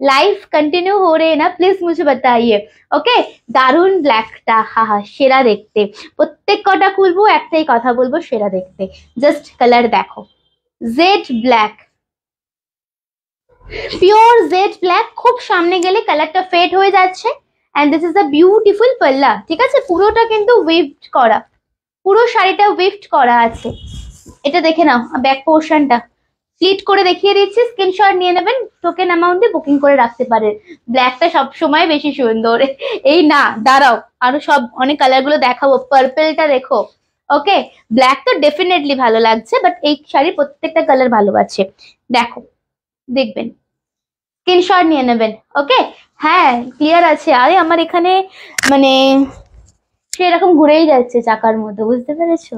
Speaker 1: লাইফ कंटिन्यू हो रहे ना, प्लीज मुझे बताइए। ওকে, দারুন ব্ল্যাকটা, হা হা সেরা দেখতে। প্রত্যেক কটা খুলবো একটাই কথা বলবো, সেরা দেখতে। জাস্ট কালার দেখো, jade black, pure jade black. খুব সামনে গেলে কালারটা ফেড হয়ে যাচ্ছে। And this is a beautiful পাল্লা, ঠিক আছে? পুরোটা কিন্তু উইভড করা, পুরো শাড়িটা উইভড করা আছে। এটা দেখে নাও ব্যাক পোর্শনটা, স্প্লিট করে দেখিয়ে দিচ্ছি, স্ক্রিনশট নিয়ে নেবেন, টোকেন অ্যামাউন্ট দিয়ে বুকিং করে রাখতে পারেন। ব্ল্যাকটা সবসময় বেশি সুন্দর। এই না, দাঁড়াও, আরো সব অনেক কালার গুলো দেখাবো। পার্পেলটা দেখো। ওকে, ব্ল্যাক তো ডেফিনেটলি ভালো লাগছে, বাট এই শাড়ির প্রত্যেকটা কালার ভালো আছে। দেখো, দেখবেন, স্ক্রিনশট নিয়ে নেবেন। ওকে, হ্যাঁ ক্লিয়ার আছে। আরে আমার এখানে মানে সেরকম ঘুরেই যাচ্ছে চাকার মতো, বুঝতে পেরেছো?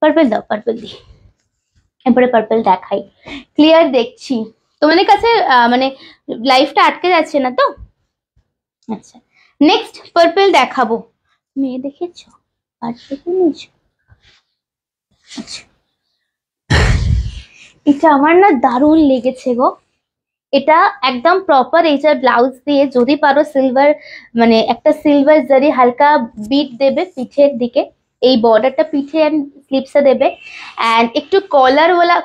Speaker 1: পার্পেল দাও, পার্পেল দি, এরপরে পার্পেল দেখাই। ক্লিয়ার দেখছি তোমাদের কাছে, মানে লাইফটা আটকে যাচ্ছে না তো? আচ্ছা, নেক্সট পার্পেল দেখাবো। মেয়ে দেখেছো? আর দেখে নিয়েছো? আচ্ছা, এটা আমার না দারুণ লেগেছে গো। এটা একদম প্রপার এইটার ব্লাউজ দিয়ে, যদি পারো সিলভার, মানে একটা সিলভার জারি হালকা বিট দেবে পিঠের দিকে, এই বর্ডারটা পিঠে এন্ড স্লিপসে দেবে। এন্ড একটু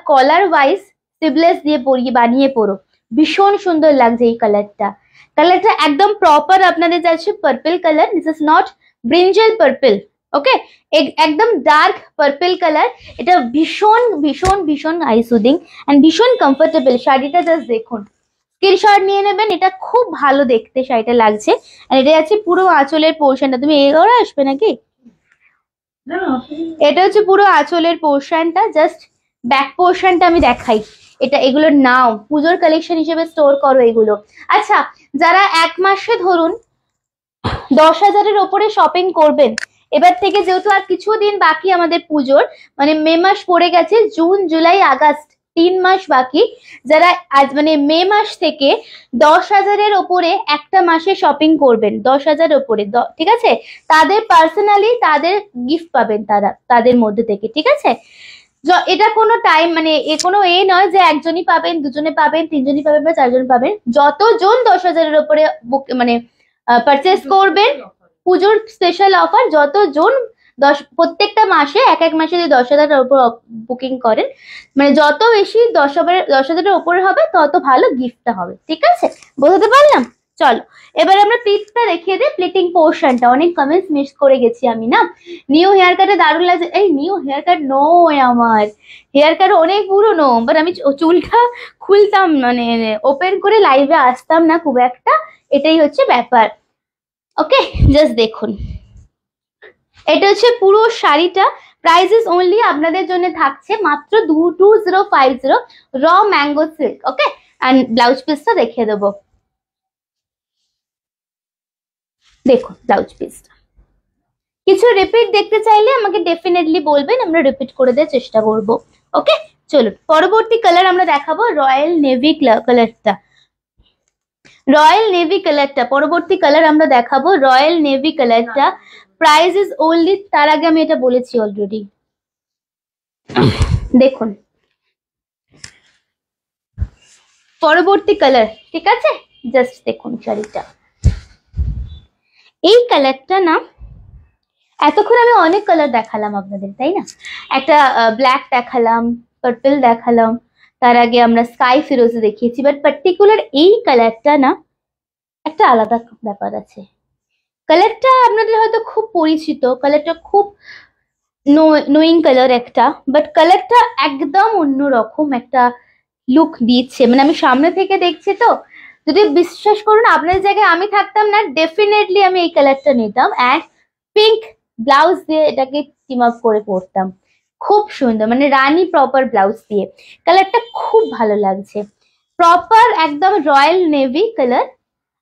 Speaker 1: কলার ওয়াইজ স্লিভলেস দিয়ে পরিয়ে বানিয়ে পরো, ভীষণ সুন্দর লাগছে এই কালারটা। কালারটা একদম প্রপার আপনাদের যাচ্ছে purple colour, this is not brinjal purple. Okay, একদম ডার্ক পার্পল কালার। এটা ভীষণ ভীষণ ভীষণ আই সুদিং এন্ড ভীষণ কমফোর্টেবল। শাড়িটা জাস্ট দেখুন, স্ক্রিনশট নিয়ে নেবেন। এটা খুব ভালো দেখতে শাড়িটা লাগছে। আর এটা আছে পুরো আঁচলের পোর্শনটা। তুমি এগোরে আসবে নাকি? এটা হচ্ছে পুরো আঁচলের পোর্শনটা। জাস্ট ব্যাক পোর্শনটা আমি দেখাই। এটা এগুলো নাও, পুজোর কালেকশন হিসেবে স্টোর করো এগুলো। আচ্ছা, যারা এক মাসে ধরুন 10,000-এর ওপরে শপিং করবেন, এবার থেকে যেহেতু আর কিছুদিন বাকি আমাদের পুজোর, মানে মে মাস পড়ে গেছে, জুন জুলাই আগস্ট 3 মাস বাকি। যারা আজ মানে মে মাস থেকে 10,000-এর ওপরে একটা মাসে শপিং করবেন, 10,000 ওপরে, ঠিক আছে, তাদের পার্সোনালি তাদের গিফট পাবেন তারা, তাদের মধ্যে থেকে, ঠিক আছে? এটা কোনো টাইম মানে এ কোনো নয় যে একজনই পাবেন, দুজনে পাবেন, তিনজনই পাবেন বা চারজন পাবেন। যতজন 10,000-এর ওপরে মানে পারচেস করবেন, পুজোর স্পেশাল অফার, যতজন প্রত্যেকটা মাসে এক মাসে যদি 10,000-এর উপর বুকিং করেন, মানে যত বেশি 10,000-এর উপরে হবে তত ভালো গিফটটা হবে, ঠিক আছে? বোঝাতে পারলাম? চলো এবার আমরা প্লিটটা দেখিয়ে দিই, প্লিটিং পোর্শনটা। অনেক কমেন্টস মিস করে গেছি আমি না। নিউ হেয়ার কাটে দারুণ লাগছে। এই নিউ হেয়ার কাট নয়, আমার হেয়ার কাট অনেক পুরনো, বাট আমি চুলটা খুলতাম মানে ওপেন করে লাইভে আসতাম না খুব একটা, এটাই হচ্ছে ব্যাপার। ওকে, জাস্ট দেখুন, এটা হচ্ছে পুরো শাড়িটা। প্রাইসেস অনলি আপনাদের জন্য থাকছে মাত্র 2050 র mango silk. Okay, and blouse পিসটা দেখিয়ে দেবো, দেখুন ব্লাউজ পিসটা। কিছু রিপিট দেখতে চাইলে আমাকে ডেফিনেটলি বলবেন, আমরা রিপিট করে দেওয়ার চেষ্টা করব। ওকে, চলুন পরবর্তী কালার আমরা দেখাবো, রয়্যাল নেভি কালারটা। রয়্যাল নেভি কালারটা পরবর্তী কালার আমরা দেখাবো, রয়্যাল নেভি কালারটা। প্রাইস ইজ ওনলি, তার আগে আমি এটা বলেছি অলরেডি, দেখুন পরবর্তী কালার, ঠিক আছে? জাস্ট দেখুন শাড়িটা, এই কালারটা না, এতক্ষণ আমি অনেক কালার দেখালাম আপনাদের, তাই না? একটা ব্ল্যাক দেখালাম, পার্পল দেখালাম, তার আগে আমরা স্কাই ফিরোজে দেখিয়েছি, বাট পার্টিকুলার এই কালারটা না একটা আলাদা ব্যাপার আছে। কালারটা আপনাদের হয়তো খুব পরিচিত, কালারটা খুব নোয়িং কালার একটা, বাট কালারটা একদম অন্যরকম একটা লুক দিচ্ছে। মানে আমি সামনে থেকে দেখছি তো, যদি বিশ্বাস করুন আপনাদের জায়গায় আমি থাকতাম না, ডেফিনেটলি আমি এই কালারটা নিতাম। অ্যান্ড পিঙ্ক ব্লাউজ দিয়ে এটাকে টিম আপ করে পরতাম, খুব সুন্দর, মানে রানী প্রপার ব্লাউজ দিয়ে। কালারটা খুব ভালো লাগছে, প্রপার একদম royal navy colour.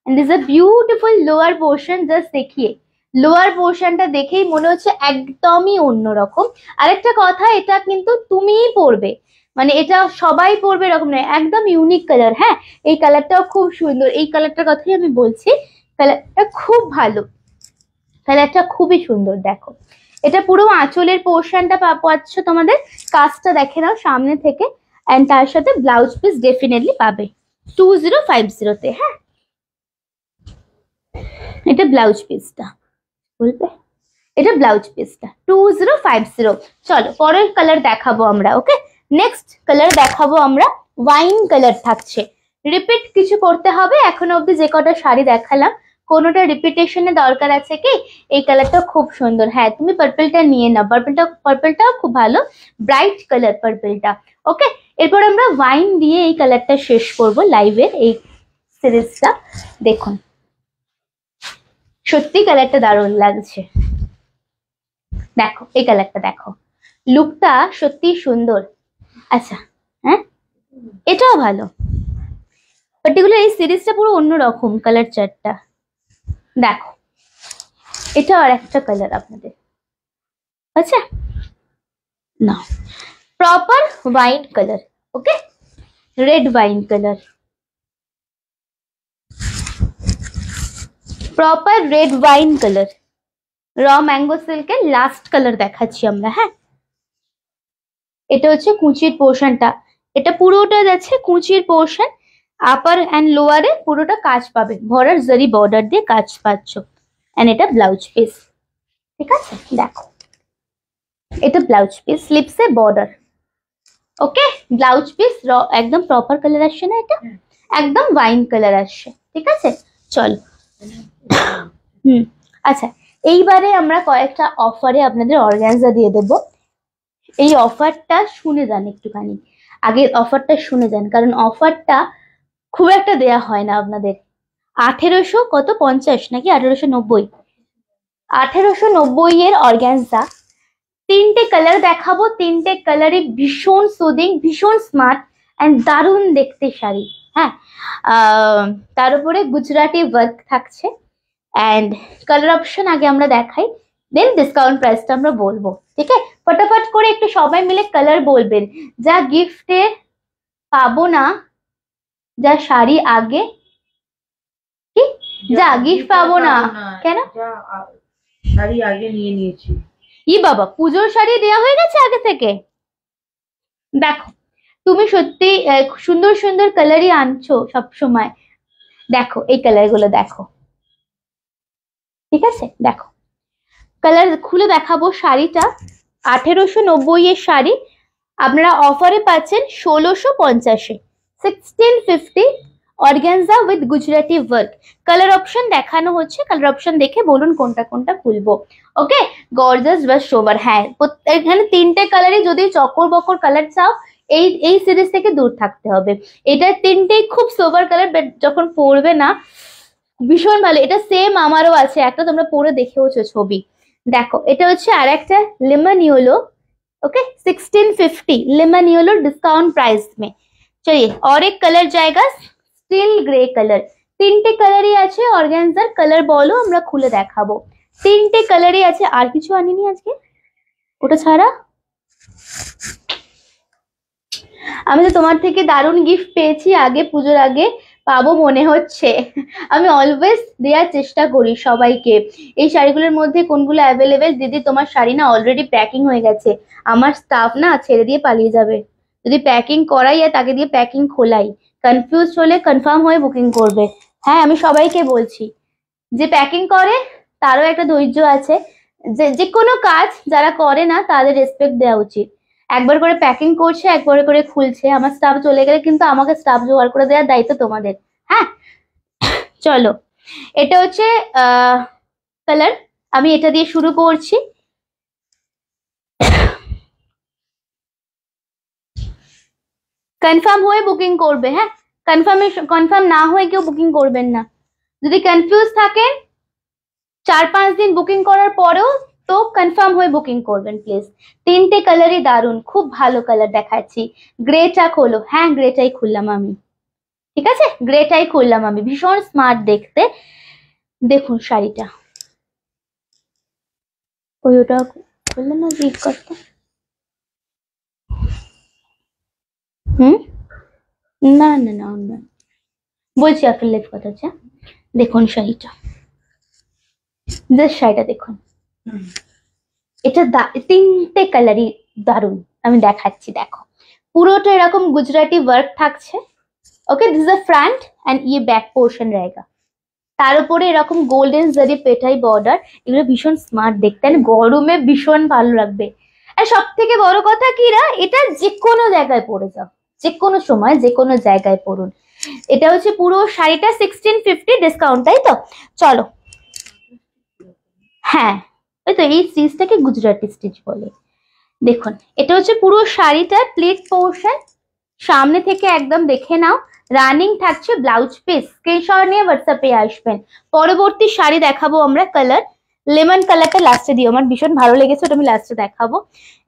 Speaker 1: And this a beautiful lower portion, just দেখিয়ে লোয়ার পোর্শনটা দেখেই মনে হচ্ছে একদমই অন্যরকম। আরেকটা কথা, এটা কিন্তু তুমিই পরবে, মানে এটা সবাই পরবে এরকম নয়, একদম ইউনিক কালার। হ্যাঁ, এই কালারটাও খুব সুন্দর, এই কালারটার কথাই আমি বলছি, কালারটা খুব ভালো, কালারটা খুবই সুন্দর। দেখো এটা পুরো আঁচলের পোর্শনটা পাচ্ছ, তোমাদের কাজটা দেখে নাও সামনে থেকে, এন্ড তার সাথে ব্লাউজ পিস ডেফিনেটলি পাবে 2050-তে। হ্যাঁ, এটা ব্লাউজ পিসটা বলবে, এটা ব্লাউজ পিসটা 2050। চলো পরের কালার দেখাবো আমরা। ওকে, নেক্সট কালার দেখাবো আমরা, ওয়াইন কালার থাকছে। রিপিট কিছু করতে হবে, এখনো অব্দি যে কটা শাড়ি দেখালাম কোনোটা রিপিটেশনে দরকার আছে কি? এই কালারটা খুব সুন্দর। হ্যাঁ, তুমি পার্পলটা নিয়ে নাও, পার্পলটাও খুব ভালো, ব্রাইট কালার পার্পলটা। ওকে, এরপর আমরা ওয়াইন দিয়ে এই কালারটা শেষ করব লাইভের এই সিরিজটা। দেখুন সত্যি কালারটা দারুণ লাগছে। দেখো এই কালারটা দেখো, লুকটা সত্যি সুন্দর। আচ্ছা, হ্যাঁ এটাও ভালো, পার্টিকুলার এই সিরিজটা পুরো অন্যরকম কালার চার্টটা। দেখো এটা আর একটা কালার আপনাদের, আচ্ছা না, proper wine colour. Okay, red wine colour, proper red wine colour, raw mango সিল্কের লাস্ট কালার দেখাচ্ছি আমরা। হ্যাঁ, এটা হচ্ছে কুচির পোর্শনটা, এটা পুরোটা যাচ্ছে কুচির পোর্শন, আপার অ্যান্ড লোয়ারে পুরোটা কাজ পাবে, ভরার জারি বর্ডার দিয়ে কাজ পাচ্ছ। এন্ড এটা ব্লাউজ পিস, ঠিক আছে? দেখো এটা ব্লাউজ পিস, স্লিপসে বর্ডার। ওকে, ব্লাউজ পিস একদম প্রপার কালার আসছে না, এটা একদম ওয়াইন কালার আসছে, ঠিক আছে? চলো আচ্ছা, এইবারে আমরা কয়েকটা অফারে আপনাদের অর্গানজা দিয়ে দেবো। এই অফারটা শুনে যান একটুখানি, আগে অফারটা শুনে যান, কারণ অফারটা খুব একটা দেয়া হয় না আপনাদের। 1850 নাকি 1890, 1890 এর অর্গানজা, তিনটে কালার দেখাবো, তিনটে কালারই ভীষণ সুদিং, ভীষণ স্মার্ট অ্যান্ড দারুণ দেখতে শাড়ি। হ্যাঁ, তার উপরে গুজরাটি ওয়ার্ক থাকছে, অ্যান্ড কালার অপশন আগে আমরা দেখাই, দেন ডিসকাউন্ট প্রাইসটা আমরা বলবো। ঠিক আছে, ফটাফট করে একটু সবাই মিলে কালার বলবেন। যা গিফটে পাবো না, যা শাড়ি আগে, কি যা গিফট পাবো না, কেন?
Speaker 2: শাড়ি আগে নিয়ে নিয়েছি।
Speaker 1: ই বাবা, পুজোর শাড়ি দেওয়া হয়ে গেছে আগে থেকে? দেখো তুমি সত্যি সুন্দর সুন্দর কালারই আনছো সব সময়। দেখো এই কালার গুলো দেখো, ঠিক আছে? দেখো কালার খুলে দেখাবো। শাড়িটা 1890 এর শাড়ি, আপনারা অফারে পাচ্ছেন 1650-এ, 1650 organza with Gujarati work. Colour option দেখানো হচ্ছে, কালার অপশন দেখে বলুন কোনটা কোনটা খুলবো। ওকে, গর্জাস বা সোবার। হ্যাঁ, এখানে তিনটে কালারই, যদি চকর বকর কালার চাও এই সিরিজ থেকে দূর থাকতে হবে। এটা তিনটেই খুব সোবার কালার, বাট যখন পরবে না ভীষণ ভালো। এটা সেম আমারও আছে একটা, তোমরা পরে দেখেওছো ছবি। দেখো এটা হচ্ছে আর একটা lemon yellow. Okay 1650 lemon yellow discount price में। चलिए और एक कलर जाएगा स्टील ग्रे कलर। তিনটে কালারই আছে, অর্গানজার কালার বলো আমরা খুলে দেখাবো। তিনটে কালারই আছে, আর কিছু আনিনি আজকে ওটা ছাড়া। আমি তো তোমার থেকে দারুণ গিফট পেয়েছি, আগে পুজোর আগে পাবো মনে হচ্ছে। আমি অলওয়েজ দেওয়ার চেষ্টা করি সবাইকে। এই শাড়িগুলোর মধ্যে কোনগুলো অ্যাভেলেবেল? দিদি তোমার শাড়ি না অলরেডি প্যাকিং হয়ে গেছে, আমার স্টাফ না ছেড়ে দিয়ে পালিয়ে যাবে যদি প্যাকিং করাই আর তাকে দিয়ে প্যাকিং খোলাই। কনফিউজ হলে কনফার্ম হয়ে বুকিং করবে। হ্যাঁ, আমি সবাইকে বলছি, যে প্যাকিং করে তারও একটা ধৈর্য আছে। যে কোনো কাজ যারা করে না তাদের রেসপেক্ট দেওয়া উচিত। একবার করে প্যাকিং করছে, একবার করে খুলছে, আমার স্টাফ চলে গেলে কিন্তু আমাকে স্টাফ জোগাড় করে দেওয়ার দায়িত্ব তোমাদের। হ্যাঁ চলো, এটা হচ্ছে কালার, আমি এটা দিয়ে শুরু করছি। কনফার্ম হয়ে বুকিং করবে। হ্যাঁ, কনফার্ম না হয়ে কেউ বুকিং করবেন না। যদি কনফিউজ থাকেন 4-5 দিন বুকিং করার পরেও তো কনফার্ম হয়ে বুকিং করবেন প্লিজ। তিনটে কালারই দারুন, খুব ভালো কালার দেখাচ্ছি। গ্রেটা খোলো, হ্যাঁ গ্রেটাই খুললাম আমি, ঠিক আছে গ্রেটাই খুললাম আমি, ভীষণ স্মার্ট দেখতে। দেখুন শাড়িটা, ওটা খুললে না জিগ করতে। না না না না বলছি আপনার লেট কথা হচ্ছে। দেখুন শাড়িটা, শাড়িটা দেখুন, এটা তিনটে কালারই দারুন। আমি দেখাচ্ছি, দেখো পুরোটা এরকম গুজরাটি ওয়ার্ক থাকছে। Okay, this is the front and ये बैक पोर्शन रहेगा। তার উপরে এরকম গোল্ডেন জারি পেটাই বর্ডার। এগুলো ভীষণ স্মার্ট দেখতে, আর গরমে ভীষণ ভালো লাগবে। আর সব থেকে বড় কথা কি না, এটা যে কোনো জায়গায় পরে যাও, যে কোনো সময় যে কোনো জায়গায় পরুন। এটা হচ্ছে পুরো শাড়িটা 1650 ডিসকাউন্ট, তাই তো? চলো, হ্যাঁ ওই তো এই স্টিচটাকে গুজরাটি স্টিচ বলে। দেখুন এটা হচ্ছে পুরো শাড়িটা প্লেট পোর্শন, সামনে থেকে একদম দেখে নাও। রানিং থাকছে ব্লাউজ পিস, স্ক্রিনশট নিয়ে হোয়াটসঅ্যাপে আসবেন। পরবর্তী শাড়ি দেখাবো আমরা, কালার লেমন কালারটা লাস্টে দিও, আমার ভীষণ ভালো লেগেছে, ওটা আমি লাস্টে দেখাবো।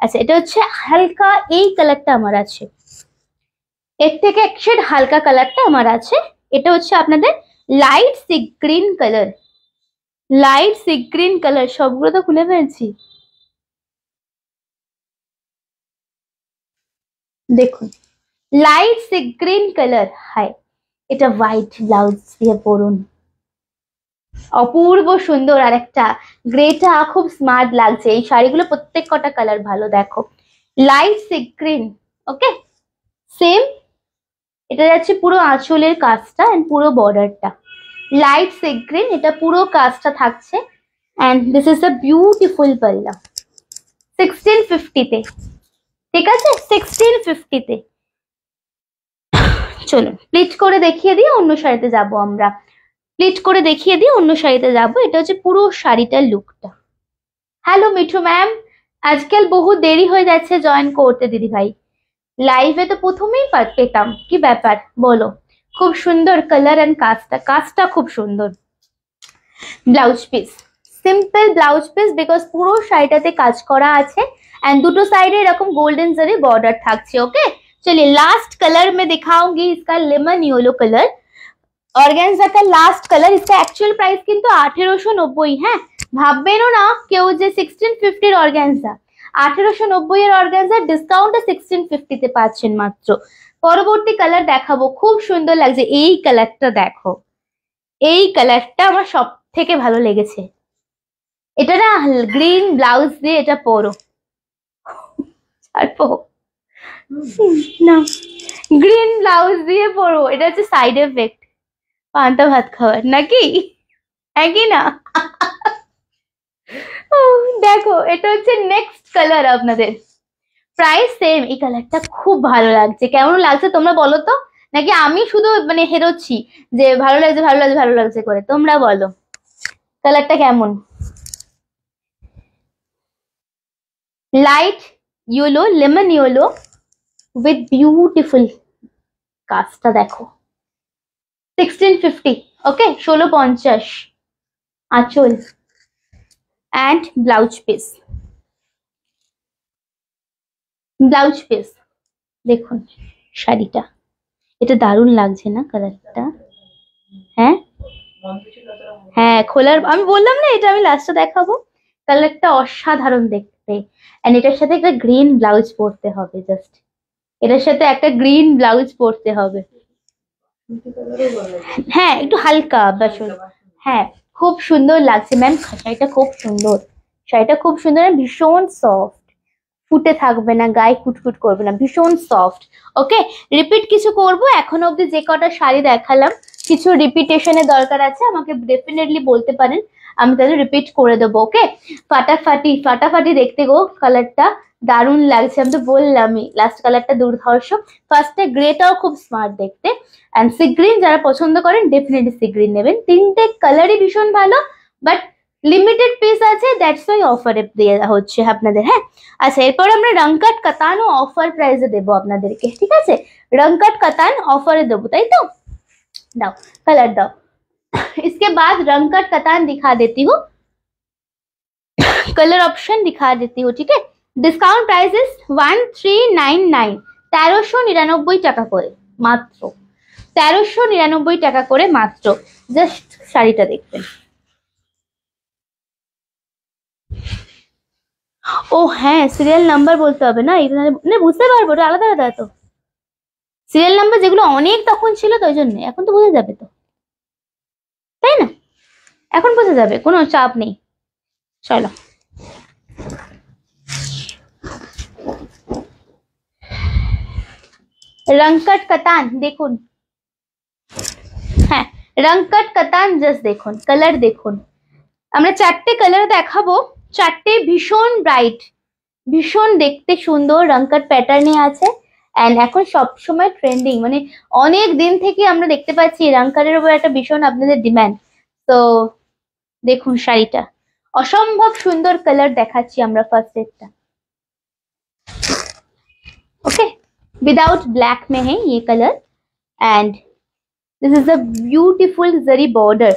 Speaker 1: আচ্ছা এটা হচ্ছে হালকা এই কালারটা আমার আছে, এর থেকে এক শেড হালকা কালারটা আমার আছে। এটা হচ্ছে আপনাদের light sea green colour, light sea green colour. সবগুলো তো খুলে ফেলছি, দেখুন light sea green colour. Hi, এটা হোয়াইট ব্লাউজ দিয়ে পরুন, অপূর্ব সুন্দর। আর একটা গ্রেটা খুব স্মার্ট লাগছে। এই শাড়িগুলো প্রত্যেক কটা কালার ভালো, দেখো লাইট সি গ্রিন। ওকে, সেম এটা যাচ্ছে পুরো আঁচলের কাজটা এন্ড পুরো বর্ডারটা লাইট সি গ্রিন, এটা পুরো কাজটা থাকছে। And this is a beautiful পাল্লা, 1650 তে, ঠিক আছে 1650 তে। চলুন প্লিট করে দেখিয়ে দিই, অন্য শাড়িতে যাব আমরা। প্লিট করে দেখিয়ে দিই, অন্য শাড়িতে যাব। এটা হচ্ছে পুরো শাড়িটার লুকটা। হ্যালো মিঠু ম্যাম, আজকাল বহু দেরি হয়ে যাচ্ছে জয়েন করতে দিদি ভাই। লাইভে তো প্রথমেই পেতাম, কি ব্যাপার বলো? খুব সুন্দর কালার এন্ড কাজটা, কাজটা খুব সুন্দর। Blouse piece, simple blouse piece, because পুরো শাড়িটাতে কাজ করা আছে एंड দুটো সাইডে এরকম গোল্ডেন জারি বর্ডার থাকছে। ওকে चलिए लास्ट कलर में दिखाऊंगी इसका लेमन येलो कलर, অর্গানজা का লাস্ট কালার। इसका অ্যাকচুয়াল প্রাইস কিন্তু 1890। হ্যাঁ ভাববেনও না কেউ যে 1650 এর অর্গানজা, 1890 এর অর্গানজা ডিসকাউন্টে 1650 তে পাচ্ছেন মাত্র। পরবর্তী কালার দেখাবো, খুব সুন্দর লাগছে এই কালারটা, দেখো এই কালারটা আমার সব থেকে ভালো লেগেছে। এটা না গ্রিন ব্লাউজ দিয়ে এটা পরো, ছাড়বো না, গ্রিন ব্লাউজ দিয়ে পরো, এটা হচ্ছে সাইড এফেক্ট পান্তা ভাত খাওয়ার নাকি, একই না? দেখো এটা হচ্ছে নেক্সট কালার আপনাদের, প্রাইস সেম। এই কালারটা খুব ভালো লাগছে, কেমন লাগছে তোমরা বলো তো, নাকি আমি শুধু মানে হেরোচ্ছি যে ভালো লাগছে ভালো লাগছে ভালো লাগছে করে? তোমরা বলো কালারটা কেমন। Light yellow, lemon yellow with beautiful কাজটা দেখো, 1650। ওকে 1650 আঁচল and blouse piece, blouse piece দেখুন শাড়িটা, এটা দারুণ লাগছে না কালারটা? হ্যাঁ হ্যাঁ খোলার, আমি বললাম না এটা আমি লাস্টে দেখাবো। কালারটা অসাধারণ দেখতে, এন্ড এটার সাথে একটা গ্রিন ব্লাউজ পরতে হবে, জাস্ট এটার সাথে একটা গ্রিন ব্লাউজ পরতে হবে। হ্যাঁ একটু হালকা বাসন, হ্যাঁ খুব সুন্দর লাগছে ম্যাম, শাড়িটা খুব সুন্দর, শাড়িটা খুব সুন্দর, ভীষণ সফট, ফুটে থাকবে না, গায়ে কুটকুট করবে না, ভীষণ সফট। ওকে রিপিট কিছু করব, এখনো অব্দি যে কটা শাড়ি দেখালাম কিছু রিপিটেশনের দরকার আছে, আমাকে ডেফিনেটলি বলতে পারেন, আমি তাহলে রিপিট করে দেবো। ওকে ফাটাফাটি ফাটাফাটি দেখতে গো, কালারটা দারুণ লাগছে, আমি তো বললামই লাস্ট কালারটা দুর্ধর্ষ। ফার্স্টে গ্রেটাও খুব স্মার্ট দেখতে, অ্যান্ড সি গ্রিন যারা পছন্দ করেন ডেফিনেটলি সি গ্রিন নেবেন। তিনটে কালারই ভীষণ ভালো, বাট লিমিটেড পিস আছে, দ্যাটস ওয়াই অফারে দেওয়া হচ্ছে আপনাদের। হ্যাঁ আচ্ছা এরপর আমরা রংকাট কাতানও অফার প্রাইসে দেবো আপনাদেরকে, ঠিক আছে রংকাট কাতান অফারে দেবো, তাই তো? দাও कलर दाओ। इसके बाद रंग कट कतान दिखा देती हूँ। कलर ऑप्शन दिखा देती हूँ, ठीक है। डिस्काउंट प्राइस इज 1399, 1399 টাকা করে মাত্র, 1399 টাকা করে মাত্র। জাস্ট শাড়িটা দেখবেন। ও হ্যাঁ, সিরিয়াল নাম্বার বলতে হবে না, না বুঝতে পারবো, ওটা আলাদা আলাদা। তো সিরিয়াল নাম্বার যেগুলো অনেক তখন ছিল তো ওই জন্য, এখন তো বোঝা যাবে তো, তাই না? এখন বোঝা যাবে, কোনো চাপ নেই। চলো রংকট কাতান দেখুন, হ্যাঁ রংকট কাতান জাস্ট দেখুন, কালার দেখুন। আমরা চারটে কালার দেখাবো, চারটে ভীষণ ব্রাইট, ভীষণ দেখতে সুন্দর রংকট প্যাটার্নে আছে। এন্ড এখন সবসময় ট্রেন্ডিং, মানে অনেক দিন থেকে আমরা দেখতে পাচ্ছি রংকটের উপর একটা ভীষণ আপনাদের ডিমান্ড। তো দেখুন শাড়িটা অসম্ভব সুন্দর, কালার দেখাচ্ছি আমরা। ফার্স্ট সেটটা ओके विदाउट ब्लैक में है ये colour and this is a beautiful zari border.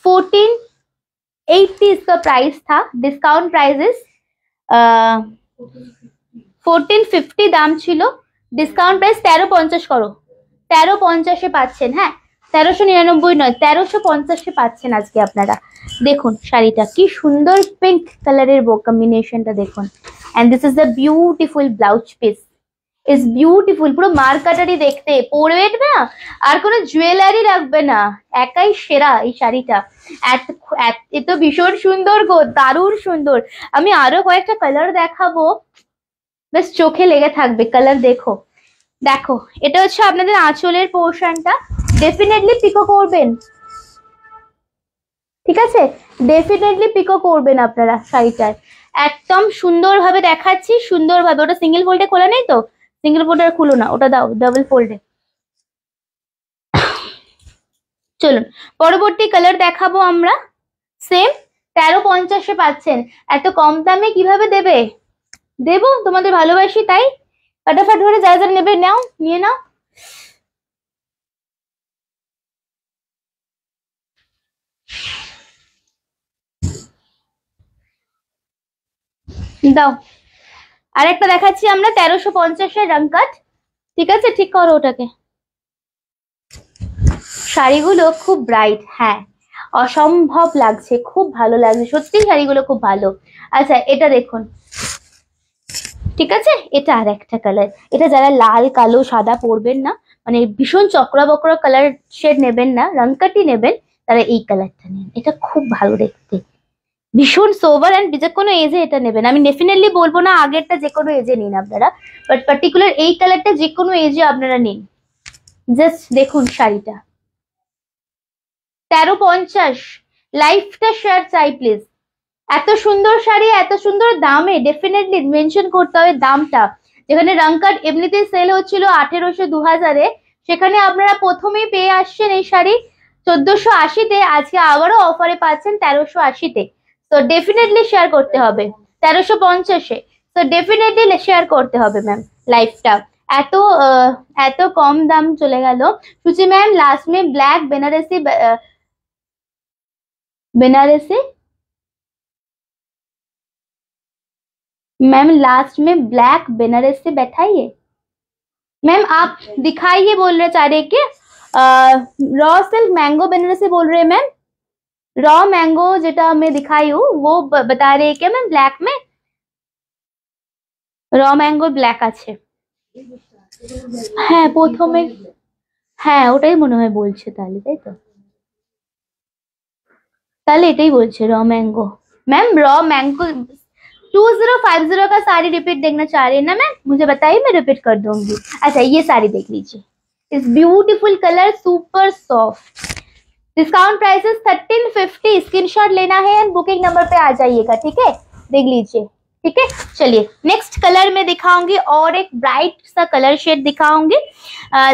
Speaker 1: 1480 इसका प्राइस था, डिस्काउंट प्राइस इज 1450 দাম ছিল, ডিসকাউন্ট প্রাইস 1350 করো, 1350 পাচ্ছেন। হ্যাঁ 1399 নয়, 1350 পাচ্ছেন আজকে আপনারা। দেখুন শাড়িটা কি সুন্দর, পিঙ্ক কালারের কম্বিনেশনটা দেখুন। And this is the beautiful blouse piece, is beautiful, পুরো মার্কাটারি দেখতে, পরবে না আর কোনো জুয়েলারি রাখবে না, একাই সেরা এই শাড়িটা। এত ভীষণ সুন্দর গো, দারুণ সুন্দর। আমি আরো কয়েকটা কালার দেখাবো, বেশ চোখে লেগে থাকবে। কালার দেখো, দেখো এটা হচ্ছে আপনাদের আঁচলের পোর্শনটা, ডেফিনেটলি পিকো করবেন, ঠিক আছে, ডেফিনেটলি পিকো করবেন আপনারা শাড়িটায়। একদম সুন্দরভাবে দেখাচ্ছি, সুন্দরভাবে। ওটা সিঙ্গেল ফোল্ডে খোলা নেই তো, সিঙ্গেল ফোল্ডে খুলো না, ওটা দাও ডাবল ফোল্ডে। চলুন পরবর্তী কালার দেখাবো আমরা। সেম 1350 পাচ্ছেন, এত কম দামে কিভাবে দেবে? দেবো, তোমাদের ভালোবাসি তাই। ফটাফট ধরে যা যা নেবে নাও, নিয়ে নাও। দাও আরেকটা দেখাচ্ছি আমরা, 1350 রংকট, ঠিক আছে, ঠিক করো ওটাকে। শাড়িগুলো খুব ব্রাইট, হ্যাঁ অসম্ভব লাগছে, খুব ভালো লাগছে সত্যি, শাড়িগুলো খুব ভালো। আচ্ছা এটা দেখুন, ঠিক আছে, এটা আর একটা কালার। এটা যারা লাল কালো সাদা পরবেন না, মানে ভীষণ চক্রা বক্রা কালার শেড নেবেন না, রংকটই নেবেন, তারা এই কালারটা নেন। এটা খুব ভালো দেখতে, ভীষণ সোভার অ্যান্ড যে কোনো এজে এটা নেবেন। আমি ডেফিনেটলি বলবো না আগেরটা যে কোনো এজে নিন আপনারা, বাট পার্টিকুলার এই কালারটা যে কোনো এজে আপনারা নিন। জাস্ট দেখুন শাড়িটা 1350, লাইফটা শেয়ার চাই প্লিজ। এত সুন্দর শাড়ি এত সুন্দর দামে, ডেফিনেটলি মেনশন করতে হবে দামটা। যেখানে রংকট এমনিতেই সেল হচ্ছিল 1800 2000-এ, সেখানে আপনারা প্রথমেই পেয়ে আসছেন এই শাড়ি 1480-তে, আজকে আবারও অফারে পাচ্ছেন 1380-তে। তো ডেফিনেটলি শেয়ার করতে হবে 1350-এ, তো ডেফিনেটলি শেয়ার করতে হবে ম্যাম লাইফটা। এত এত কম দাম চলে গেল। সুচি ম্যাম লাস্ট में black Banarasi, Banarasi ma'am last में ब्लैक बनारसी बैठाइए। मैम आप दिखाइए बोल रहे चाह रहे कि रॉ सिल्क मैंगो बनारसी बोल रहे हैं मैम, रॉ मैंगो जेटा मैं दिखाई हूँ वो बता रहे हैं क्या मैम ब्लैक में? रॉ मैंगो ब्लैक আছে, হ্যাঁ প্রথমে, হ্যাঁ ওটাই মনে হয় বলছে তাহলে, তাই তো, তাহলে এটাই বলছে raw mango. Ma'am raw mango 2050 का साड़ी रिपीट देखना चाह रहे हैं ना मैम, मुझे बताइए मैं रिपीट कर दूंगी। अच्छा ये साड़ी देख लीजिए, इस beautiful colour super soft, discount price 1350, screenshot लेना है एंड बुकिंग नंबर पे आ जाइएगा, ठीक है, देख लीजिए, ठीक है। चलिए नेक्स्ट कलर में दिखाऊंगी और एक ब्राइट सा कलर शेड दिखाऊंगी,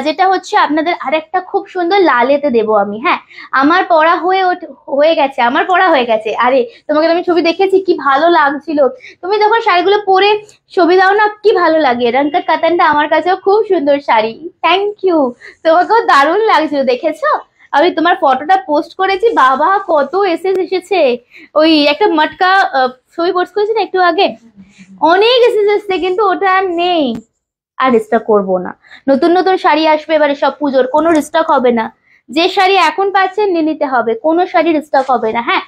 Speaker 1: যেটা হচ্ছে আপনাদের আরেকটা খুব সুন্দর লালেতে দেবো আমি। হ্যাঁ আমার পড়া হয়ে গেছে, আমার পড়া হয়ে গেছে। আরে তোমাকে আমি ছবি দেখেছি, কি ভালো লাগছিল, তুমি যখন শাড়িগুলো পরে ছবি দাও না কি ভালো লাগে। রংকট কাতানটা আমার কাছেও খুব সুন্দর শাড়ি, থ্যাংক ইউ, তোমাকেও দারুণ লাগছিল, দেখেছো আমি তোমার ফটোটা পোস্ট করেছি, বাবা কত এসেছে। ওই একটা মটকা ছবি পোস্ট করেছি না একটু আগে, অনেক এসেজ এসছে, কিন্তু ওটা আর নেই। আর রিস্টক করবো না, নতুন নতুন শাড়ি আসবে এবারে সব পুজোর, কোনো রিস্টক হবে না। যে শাড়ি এখন পাচ্ছেন নিয়ে নিতে হবে, কোনো শাড়ি রিস্টক হবে না। হ্যাঁ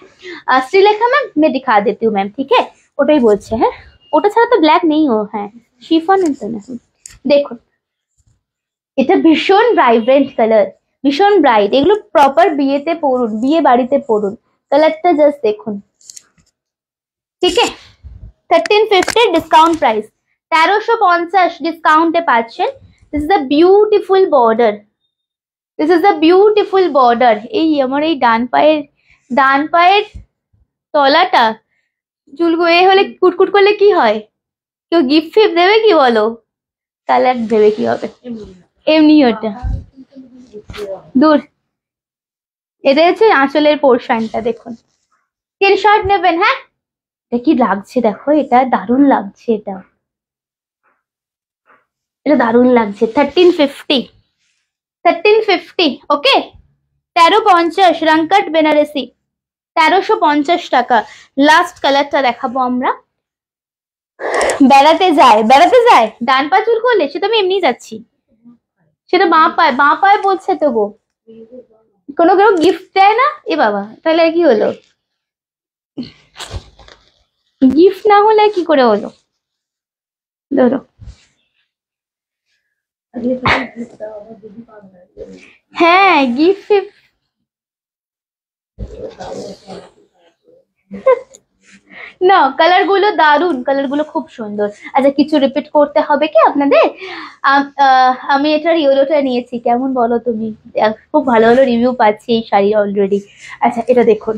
Speaker 1: শ্রীলেখা ম্যাম मैं दिखा देती हूँ ম্যাম, ঠিক আছে? ওটাই বলছে। হ্যাঁ ওটা ছাড়া তো ব্ল্যাক নেই। ও হ্যাঁ শিফন ইন্টারন্যাশনাল, দেখুন এটা ভীষণ ভাইব্রেন্ট কালার, ভীষণ ব্রাইট। এগুলো প্রপার বিয়েতে পরুন, বিয়ে বাড়িতে পরুন। কালারটা জাস্ট দেখুন, ঠিক আছে? 1350 ডিসকাউন্ট প্রাইস, 1350 ডিসকাউন্টে পাচ্ছেন। This is the beautiful border, this is the beautiful border. এই আমার এই ডান পায়ের তলাটা চুলগুলো এ হলে কুটকুট করলে কি হয়? কেউ গিফট ফিফট দেবে কি বলো? কালার দেবে কি হবে? এমনি ওটা দূর। এটা হচ্ছে আঁচলের পোর্শনটা, দেখুন। স্ক্রিনশট নেবেন। হ্যাঁ এটা কি লাগছে দেখো, এটা দারুণ লাগছে, এটা এটা দারুণ লাগছে। 1350 ওকে, 1350 রংকট বেনারসি, 1350 টাকা। লাস্ট কালারটা দেখাবো আমরা। বেড়াতে যায় ডান পা চুল করলে, সেটা আমি এমনি যাচ্ছি, সেটা বাঁ পায়ে বলছে তো গো। কোনো কেউ গিফট দেয় না এ বাবা, তাহলে কি হলো? গিফট না হলে কি করে হলো? ধরো হ্যাঁ গিফট না, কালার গুলো দারুন, কালার গুলো খুব সুন্দর। আচ্ছা কিছু রিপিট করতে হবে কি আপনাদের? আমি এটার ইয়েলোটা নিয়েছি, কেমন বলো তুমি? খুব ভালো ভালো রিভিউ পাচ্ছি এই শাড়ি অলরেডি। আচ্ছা এটা দেখুন,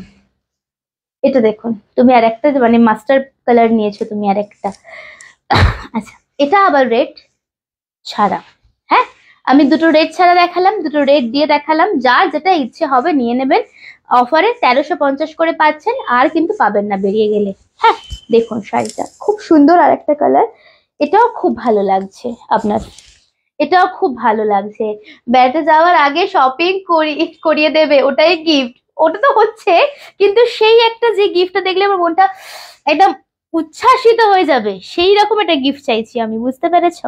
Speaker 1: এটা দেখুন, তুমি আর একটা মানে মাস্টার কালার নিয়েছো তুমি আর একটা। আচ্ছা এটা আবার রেড ছাড়া। হ্যাঁ আমি দুটো রেড ছাড়া দেখালাম, দুটো রেড দিয়ে দেখালাম, যার যেটা ইচ্ছে হবে নিয়ে নেবেন। অফারে 1350 করে পাচ্ছেন, আর কিন্তু পাবেন না বেরিয়ে গেলে। হ্যাঁ দেখুন শাড়িটা খুব সুন্দর, আর একটা কালার, এটাও খুব ভালো লাগছে আপনার, এটাও খুব ভালো লাগছে। বেড়াতে যাওয়ার আগে শপিং করিয়ে দেবে, ওটাই গিফট। ওটা তো হচ্ছে, কিন্তু সেই একটা যে গিফটটা দেখলে আমার মনটা একদম উচ্ছ্বাসিত হয়ে যাবে, সেই রকম একটা গিফট চাইছি আমি, বুঝতে পেরেছো?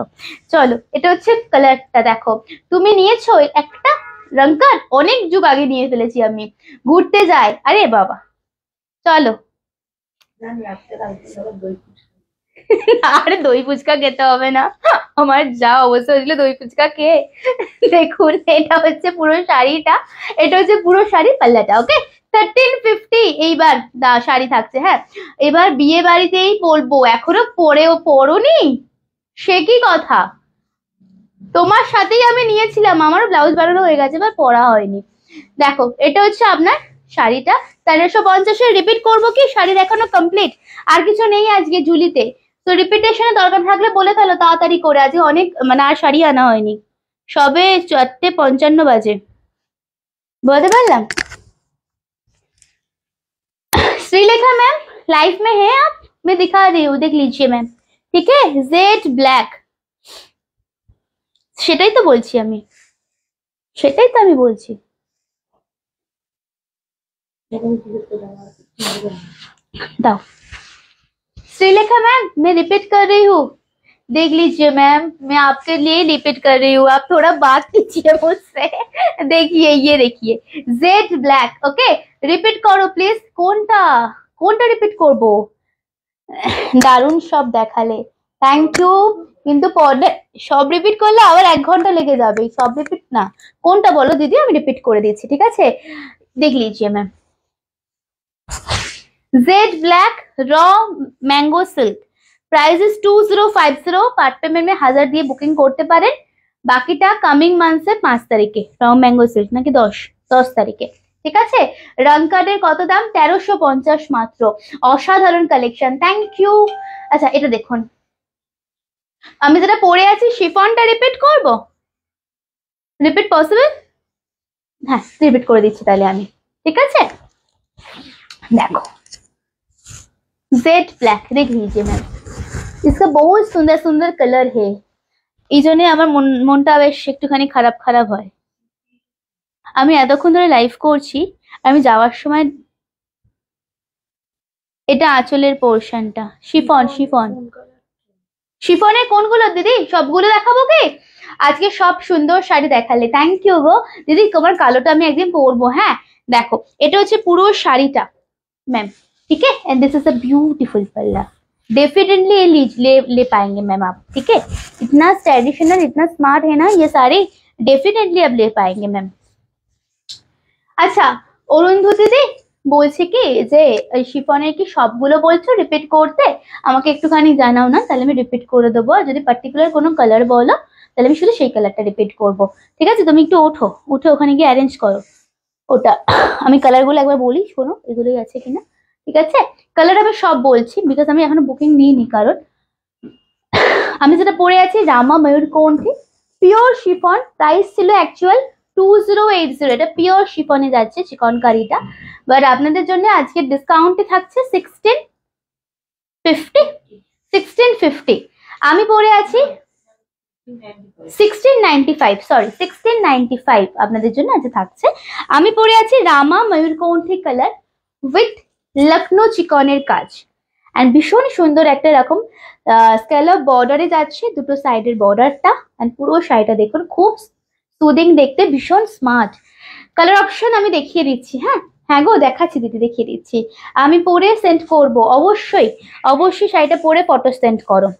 Speaker 1: চলো এটা হচ্ছে কালারটা, দেখো তুমি নিয়েছো একটা রংকার, অনেক যুগ আগে নিয়ে ফেলেছি আমি। ঘুরতে যাই, আরে বাবা চলো। আরে দই ফুচকা খেতে হবে না, আমার যা অবস্থা হয়েছিল দই ফুচকা খেয়ে। দেখুন এটা হচ্ছে পুরো শাড়িটা, এটা হচ্ছে পুরো শাড়ি পাল্লাটা। ওকে 1350 এইবার শাড়ি থাকছে। হ্যাঁ এবার বিয়ে বাড়িতেই পরবো, এখনো পরোনি সে কি কথা? তোমার সাথেই আমি নিয়েছিলাম, আমারও ব্লাউজ বানানো হয়ে গেছে, এবার পরা হয়নি। দেখো এটা হচ্ছে আপনার শাড়িটা 1350 রিপিট করবো কি? শাড়ি দেখানো কমপ্লিট, আর কিছু নেই আজকে ঝুলিতে। তো রিপিটেশনে দরকার থাকলে বলে ফেলো তাড়াতাড়ি করে, আজকে অনেক মানে আর শাড়ি আনা হয়নি, সবে 4:55 বাজে। বলতে পারলাম? श्रीलेखा मैम लाइफ में है आप? मैं दिखा रही हूँ, देख लीजिए मैम, ठीक है? जेड ब्लैक, সেটাই তো বলছি আমি, সেটাই তো আমি বলছি। दाओ श्रीलेखा मैम मैं रिपीट कर रही हूँ, देख लीजिए मैम, मैं आपके लिए रिपीट कर रही हूँ, आप थोड़ा बात कीजिए मुझसे। देखिए ये देखिए जेड ब्लैक, ओके रिपीट करो प्लीज। কোনটা কোনটা রিপিট করব? দারুণ সব দেখালে, থ্যাংক ইউ। কিন্তু পরে সব রিপিট করলে আবার 1 ঘন্টা লেগে যাবে, সব রিপিট না। কোনটা বলো দিদি, আমি রিপিট করে দিচ্ছি, ঠিক আছে? देख लीजिए ma'am, Z black raw mango silk, price is 2050, part payment में 1000 দিয়ে বুকিং করতে পারেন, বাকিটা কামিং মান্থের 5 তারিখে। র ম্যাঙ্গো সিল্ক নাকি 10 তারিখে, ঠিক আছে? রং কার্ডের কত দাম? 1350 মাত্র, অসাধারণ কালেকশন, থ্যাংক ইউ। আচ্ছা এটা দেখুন, আমি যেটা পরে আছি শিফনটা রিপিট করব, রিপিট পসিবল? হ্যাঁ রিপিট করে দিচ্ছি তাহলে আমি, ঠিক আছে? देखो जेड ब्लैक, देख लीजिए मैम, इसका बहुत सुंदर सुंदर कलर है, এই জন্য আমার মনটা বেশ একটুখানি খারাপ খারাপ হয়। আমি এতক্ষণ ধরে লাইভ করছি, আমি যাওয়ার সময় এটা আঁচলের পোর্শনটা, শিফন শিফন। শিফনের কোনগুলো দিদি? সবগুলো দেখাবো কি? আজকে সব সুন্দর শাড়ি দেখালে, থ্যাংক ইউ গো দিদি। তোমার কালোটা আমি একদিন পরবো। হ্যাঁ দেখো, এটা হচ্ছে পুরো শাড়িটা मैम, ठीक है। And this is a beautiful पल्ला, डेफिनेटली ले पाएंगे मैम आप, ठीक है। इतना ट्रेडिशनल, इतना स्मार्ट है ना ये साड़ी, डेफिनेटली अब ले पाएंगे मैम। আচ্ছা অরুন্ধতী দি বলছে কি যে শিফনের কি সবগুলো বলছো রিপিট করতে, আমাকে একটুখানি জানাও না, তাহলে আমি রিপিট করে দেবো। আর যদি পার্টিকুলার কোনো কালার বলো তাহলে আমি শুধু সেই কালারটা রিপিট করব, ঠিক আছে। তুমি একটু ওঠো, উঠে ওখানে গিয়ে অ্যারেঞ্জ করো ওটা। আমি কালারগুলো একবার বলি, শোনো এগুলোই আছে কিনা, ঠিক আছে। কালার আমি সব বলছি বিকজ আমি এখনো বুকিং নিইনি, কারণ আমি যেটা পরে আছি রামা ময়ূরকণ্ঠী পিওর শিফন, প্রাইস ছিল অ্যাকচুয়াল 2080, এটা পিওর শিফনে যাচ্ছে চিকনকারিটা, বাট আপনাদের জন্য আজকে ডিসকাউন্টে থাকছে 1650। আমি পরে আছি 1695, সরি 1695 আপনাদের জন্য আজ থাকছে। আমি পরে আছি রামা ময়ূরকণ্ঠী কালার উইথ লখনৌ চিকনের কাজ, এন্ড ভীষণ সুন্দর একটা রকম স্ক্যালপ বর্ডারে যাচ্ছে, দুটো সাইডের বর্ডারটা, এন্ড পুরো শাড়িটা দেখুন খুব সুদিং দেখতে, ভীষণ স্মার্ট। কালার অপশন আমি দেখিয়ে দিচ্ছি। হ্যাঁ হ্যাঁ গো দেখাচ্ছি দিদি, দেখিয়ে দিচ্ছি। আমি পরে সেন্ড করব, অবশ্যই অবশ্যই শাড়িটা পরে ফটো সেন্ড করো।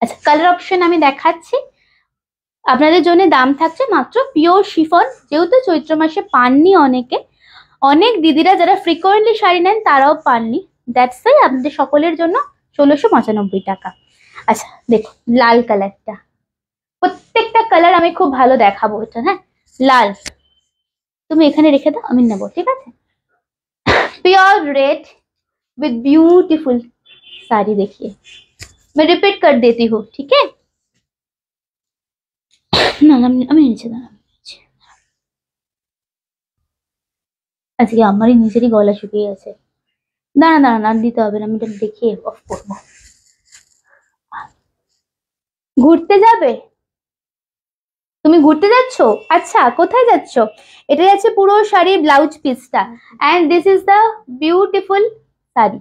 Speaker 1: আচ্ছা কালার অপশন আমি দেখাচ্ছি আপনাদের জন্য, দাম থাকছে মাত্র পিওর শিফন, যেহেতু চৈত্র মাসে পাননি অনেকে, অনেক দিদিরা যারা ফ্রিকোয়েন্টলি শাড়ি নেন তারাও পাননি, দ্যাটস ওয়াই আপনাদের সকলের জন্য 1695 টাকা। আচ্ছা দেখো লাল কালারটা, প্রত্যেকটা কালার আমি খুব ভালো দেখাবো এটা। হ্যাঁ লাল তুমি এখানে রেখে দাও, আমি নেবো, ঠিক আছে। Pure read with beautiful sari, देखिए मैं रिपीट कर देती हूँ, ठीक है না আমি নিচে দাঁড়াবো, আজকে আমারই নিজেরই গলা শুকিয়ে গেছে। দাঁড়া দাঁড়া না দিতে হবে না, আমি এটা দেখিয়ে অফ করবো। ঘুরতে যাবে তুমি? ঘুরতে যাচ্ছ? আচ্ছা কোথায় যাচ্ছ? এটা যাচ্ছে পুরো শাড়ি ব্লাউজ পিসটা, and this is the beautiful sari.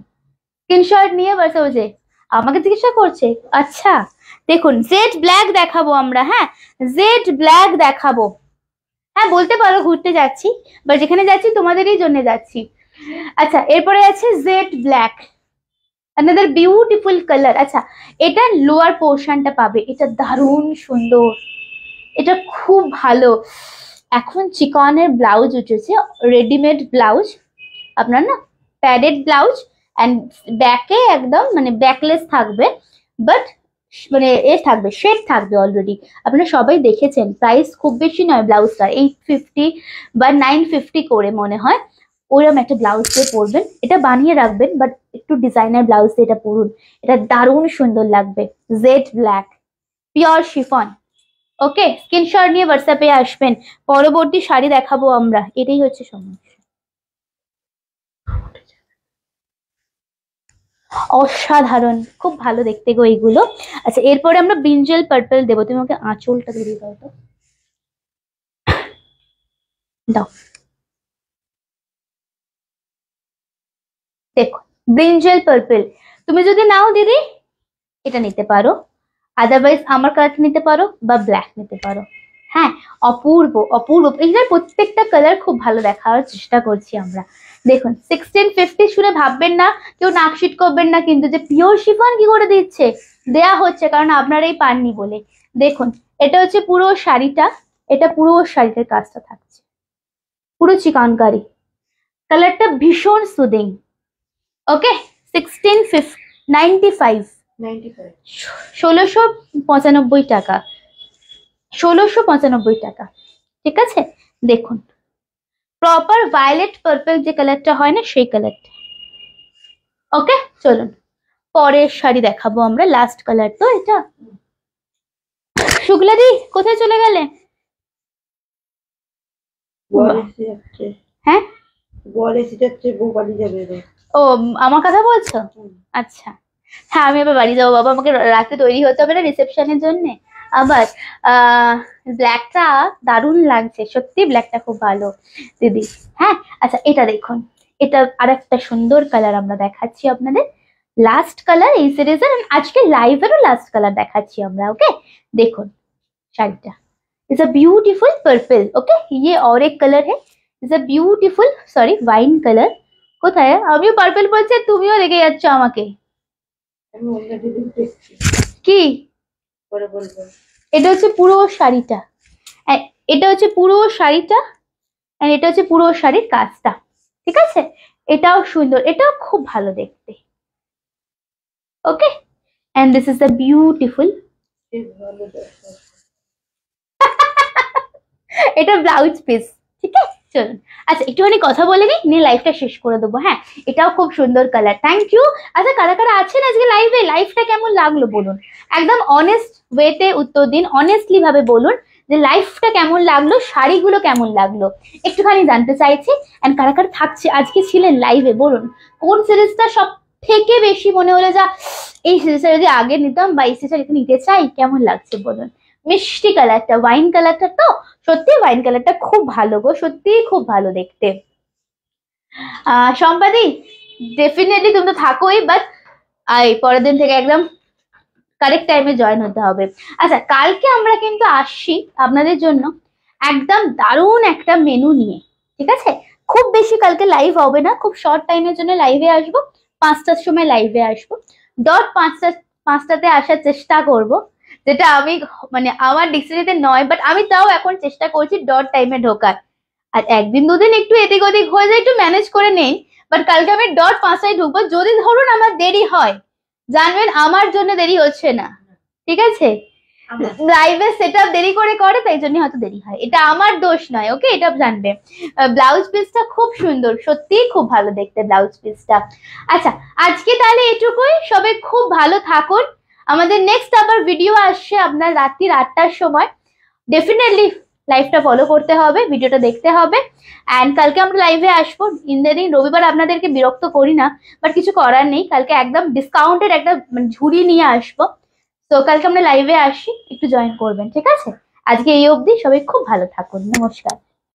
Speaker 1: Screenshot নিয়ে বসে বসে আমাকে জিজ্ঞাসা করছে। আচ্ছা দেখুন জেড ব্ল্যাক দেখাবো আমরা, হ্যাঁ জেড ব্ল্যাক দেখাবো। হ্যাঁ বলতে পারো ঘুরতে যাচ্ছি, বাট যেখানে যাচ্ছি তোমাদেরই জন্য যাচ্ছি। আচ্ছা এরপরে আছে jet black, another beautiful colour. আচ্ছা এটা লোয়ার পোর্শনটা পাবে, এটা দারুণ সুন্দর, এটা খুব ভালো। এখন চিকনের ব্লাউজ উঠেছে, রেডিমেড ব্লাউজ আপনার না, প্যাডেড ব্লাউজ, অ্যান্ড ব্যাকে একদম মানে ব্যাকলেস থাকবে, বাট মানে এ থাকবে শেড থাকবে অলরেডি, আপনারা সবাই দেখেছেন। প্রাইস খুব বেশি নয় ব্লাউজটা, 850 বা 950 করে মনে হয়, ওইরকম একটা ব্লাউজ দিয়ে পরবেন, এটা বানিয়ে রাখবেন, বাট একটু ডিজাইনার ব্লাউজ দিয়ে এটা পরুন, এটা দারুণ সুন্দর লাগবে। জেড ব্ল্যাক পিওর শিফন, ওকে স্ক্রিনশট নিয়ে হোয়াটসঅ্যাপে আসবেন। পরবর্তী শাড়ি দেখাবো আমরা, এটাই হচ্ছে সমস্যা। অসাধারণ, খুব ভালো দেখতে গো এইগুলো। আচ্ছা এরপরে আমরা ব্রিঞ্জেল পার্পল দেবো, তুমি আমাকে আঁচলটা ধরিয়ে দাও তো, দাও। দেখো ব্রিঞ্জেল পার্পল, তুমি যদি নাও দিদি এটা নিতে পারো, আদারওয়াইজ আমার কালারটা নিতে পারো বা ব্ল্যাক নিতে পারো। হ্যাঁ অপূর্ব অপূর্ব, এগুলোর প্রত্যেকটা কালার খুব ভালো দেখার চেষ্টা করছি আমরা। দেখুন 1650 শুনে ভাববেন না, কেউ নাকশিট করবেন না কিন্তু যে পিওর শিফন কি করে দিচ্ছে, দেয়া হচ্ছে কারণ আপনারাই পাননি বলে। দেখুন এটা হচ্ছে পুরো শাড়িটা, এটা পুরো শাড়িটার কাজটা থাকছে পুরো চিকনকারি, কালারটা ভীষণ সুদিং। ওকে 1695, 1695 টাকা, 1695 টাকা, ঠিক আছে। দেখুন প্রপার ভায়োলেট পার্পল যে কালারটা হয় না সেই কালারটা। ওকে চলুন পরের শাড়ি দেখাবো আমরা, লাস্ট কালার তো এটা। শুক্লা দি কোথায় চলে গেলে? হ্যাঁ ও আমার কথা বলছো? আচ্ছা হ্যাঁ আমি আবার বাড়ি যাবো বাবা, আমাকে রাতে তৈরি হতে হবে না রিসেপশনের জন্য আবার। ব্ল্যাকটা দারুণ লাগছে সত্যি, ব্ল্যাকটা খুব ভালো দিদি। হ্যাঁ আচ্ছা এটা দেখুন, এটা আরেকটা সুন্দর কালার আমরা দেখাচ্ছি আপনাদের, লাস্ট কালার এই সিরিজের, আজকে লাইভেরও লাস্ট কালার দেখাচ্ছি আমরা। ওকে, দেখুন শাড়িটা is a beautiful purple. Okay, ये और एक कलर है, is a beautiful sorry wine colour. কোথায় আমিও পার্পল বলছি তুমিও রেগে যাচ্ছ আমাকে,
Speaker 2: আমি অলরেডি দেখছি,
Speaker 1: কি
Speaker 2: পরে বলবো।
Speaker 1: এটা হচ্ছে পুরো শাড়িটা, এটা হচ্ছে পুরো শাড়িটা, এন্ড এটা হচ্ছে পুরো শাড়ির কাজটা, ঠিক আছে? এটাও সুন্দর, এটাও খুব ভালো দেখতে। Okay, and this is the beautiful,
Speaker 2: ভালো দেখো,
Speaker 1: এটা ব্লাউজ পিস, ঠিক আছে? চলুন আচ্ছা একটুখানি কথা বলে নিয়ে লাইভটা শেষ করে দেবো। হ্যাঁ, এটাও খুব সুন্দর কালার, থ্যাংক ইউ। আচ্ছা কারা কারা আছেন আজকে লাইভে, লাইভটা কেমন লাগলো বলুন, একদম অনেস্ট ওয়েতে উত্তর দিন, অনেস্টলি ভাবে বলুন যে লাইভটা কেমন লাগলো, শাড়িগুলো কেমন লাগলো, একটুখানি জানতে চাইছি। এন্ড কারা কারা থাকছে আজকে ছিলেন লাইভে বলুন, কোন সিরিজটা সব থেকে বেশি মনে হলো যা এই সিরিজটা যদি আগে নিতাম বা এই সিরিজটা নিতে চাই, কেমন লাগছে বলুন। মিষ্টি কালারটা, ওয়াইন কালারটা, তো সত্যি ওয়াইন কালারটা খুব ভালো গো, সত্যি খুব ভালো দেখতে। সম্পাদি ডেফিনেটলি তুমি তো থাকোই, বাট পরের দিন থেকে একদম কারেক্ট টাইমে জয়েন হতে হবে। আচ্ছা কালকে আমরা কিন্তু আসছি আপনাদের জন্য একদম দারুণ একটা মেনু নিয়ে, ঠিক আছে? খুব বেশি কালকে লাইভ হবে না, খুব শর্ট টাইমের জন্য লাইভে আসবো, 5টার সময় লাইভে আসবো, ডট 5টাতে আসার চেষ্টা করব, যেটা আমি মানে আমার ডিকশনারিতে নয়, বাট আমি তাও এখন চেষ্টা করছি ডট টাইমে ঢোকার। আর একদিন দুদিন একটু এদিক ওদিক হয়ে যায়, একটু ম্যানেজ করে নেই, বাট কালকে আমি ডট 5টায় ঢুকবো। যদি ধরুন আমার দেরি হয়, জানবেন আমার জন্য দেরি হচ্ছে না, ঠিক আছে? লাইভে সেটআপ দেরি করে তাই জন্য হয়তো দেরি হয়, এটা আমার দোষ নয়। ওকে, এটা জানবে। ব্লাউজ পিসটা খুব সুন্দর, সত্যি খুব ভালো দেখতে ব্লাউজ পিসটা। আচ্ছা আজকে তাহলে এটুকুই, সবাই খুব ভালো থাকুন। আমাদের নেক্সট আবার ভিডিও আসছে আপনার রাত্রি 8টার সময়, ডেফিনেটলি লাইভটা ফলো করতে হবে, ভিডিওটা দেখতে হবে। অ্যান্ড কালকে আমরা লাইভে আসবো ইন দ্য দিন, রবিবার আপনাদেরকে বিরক্ত করি না, বাট কিছু করার নেই, কালকে একদম ডিসকাউন্টেড একটা ঝুড়ি নিয়ে আসবো। তো কালকে আমরা লাইভে আসি, একটু জয়েন করবেন, ঠিক আছে? আজকে এই অবধি, সবাই খুব ভালো থাকুন, নমস্কার।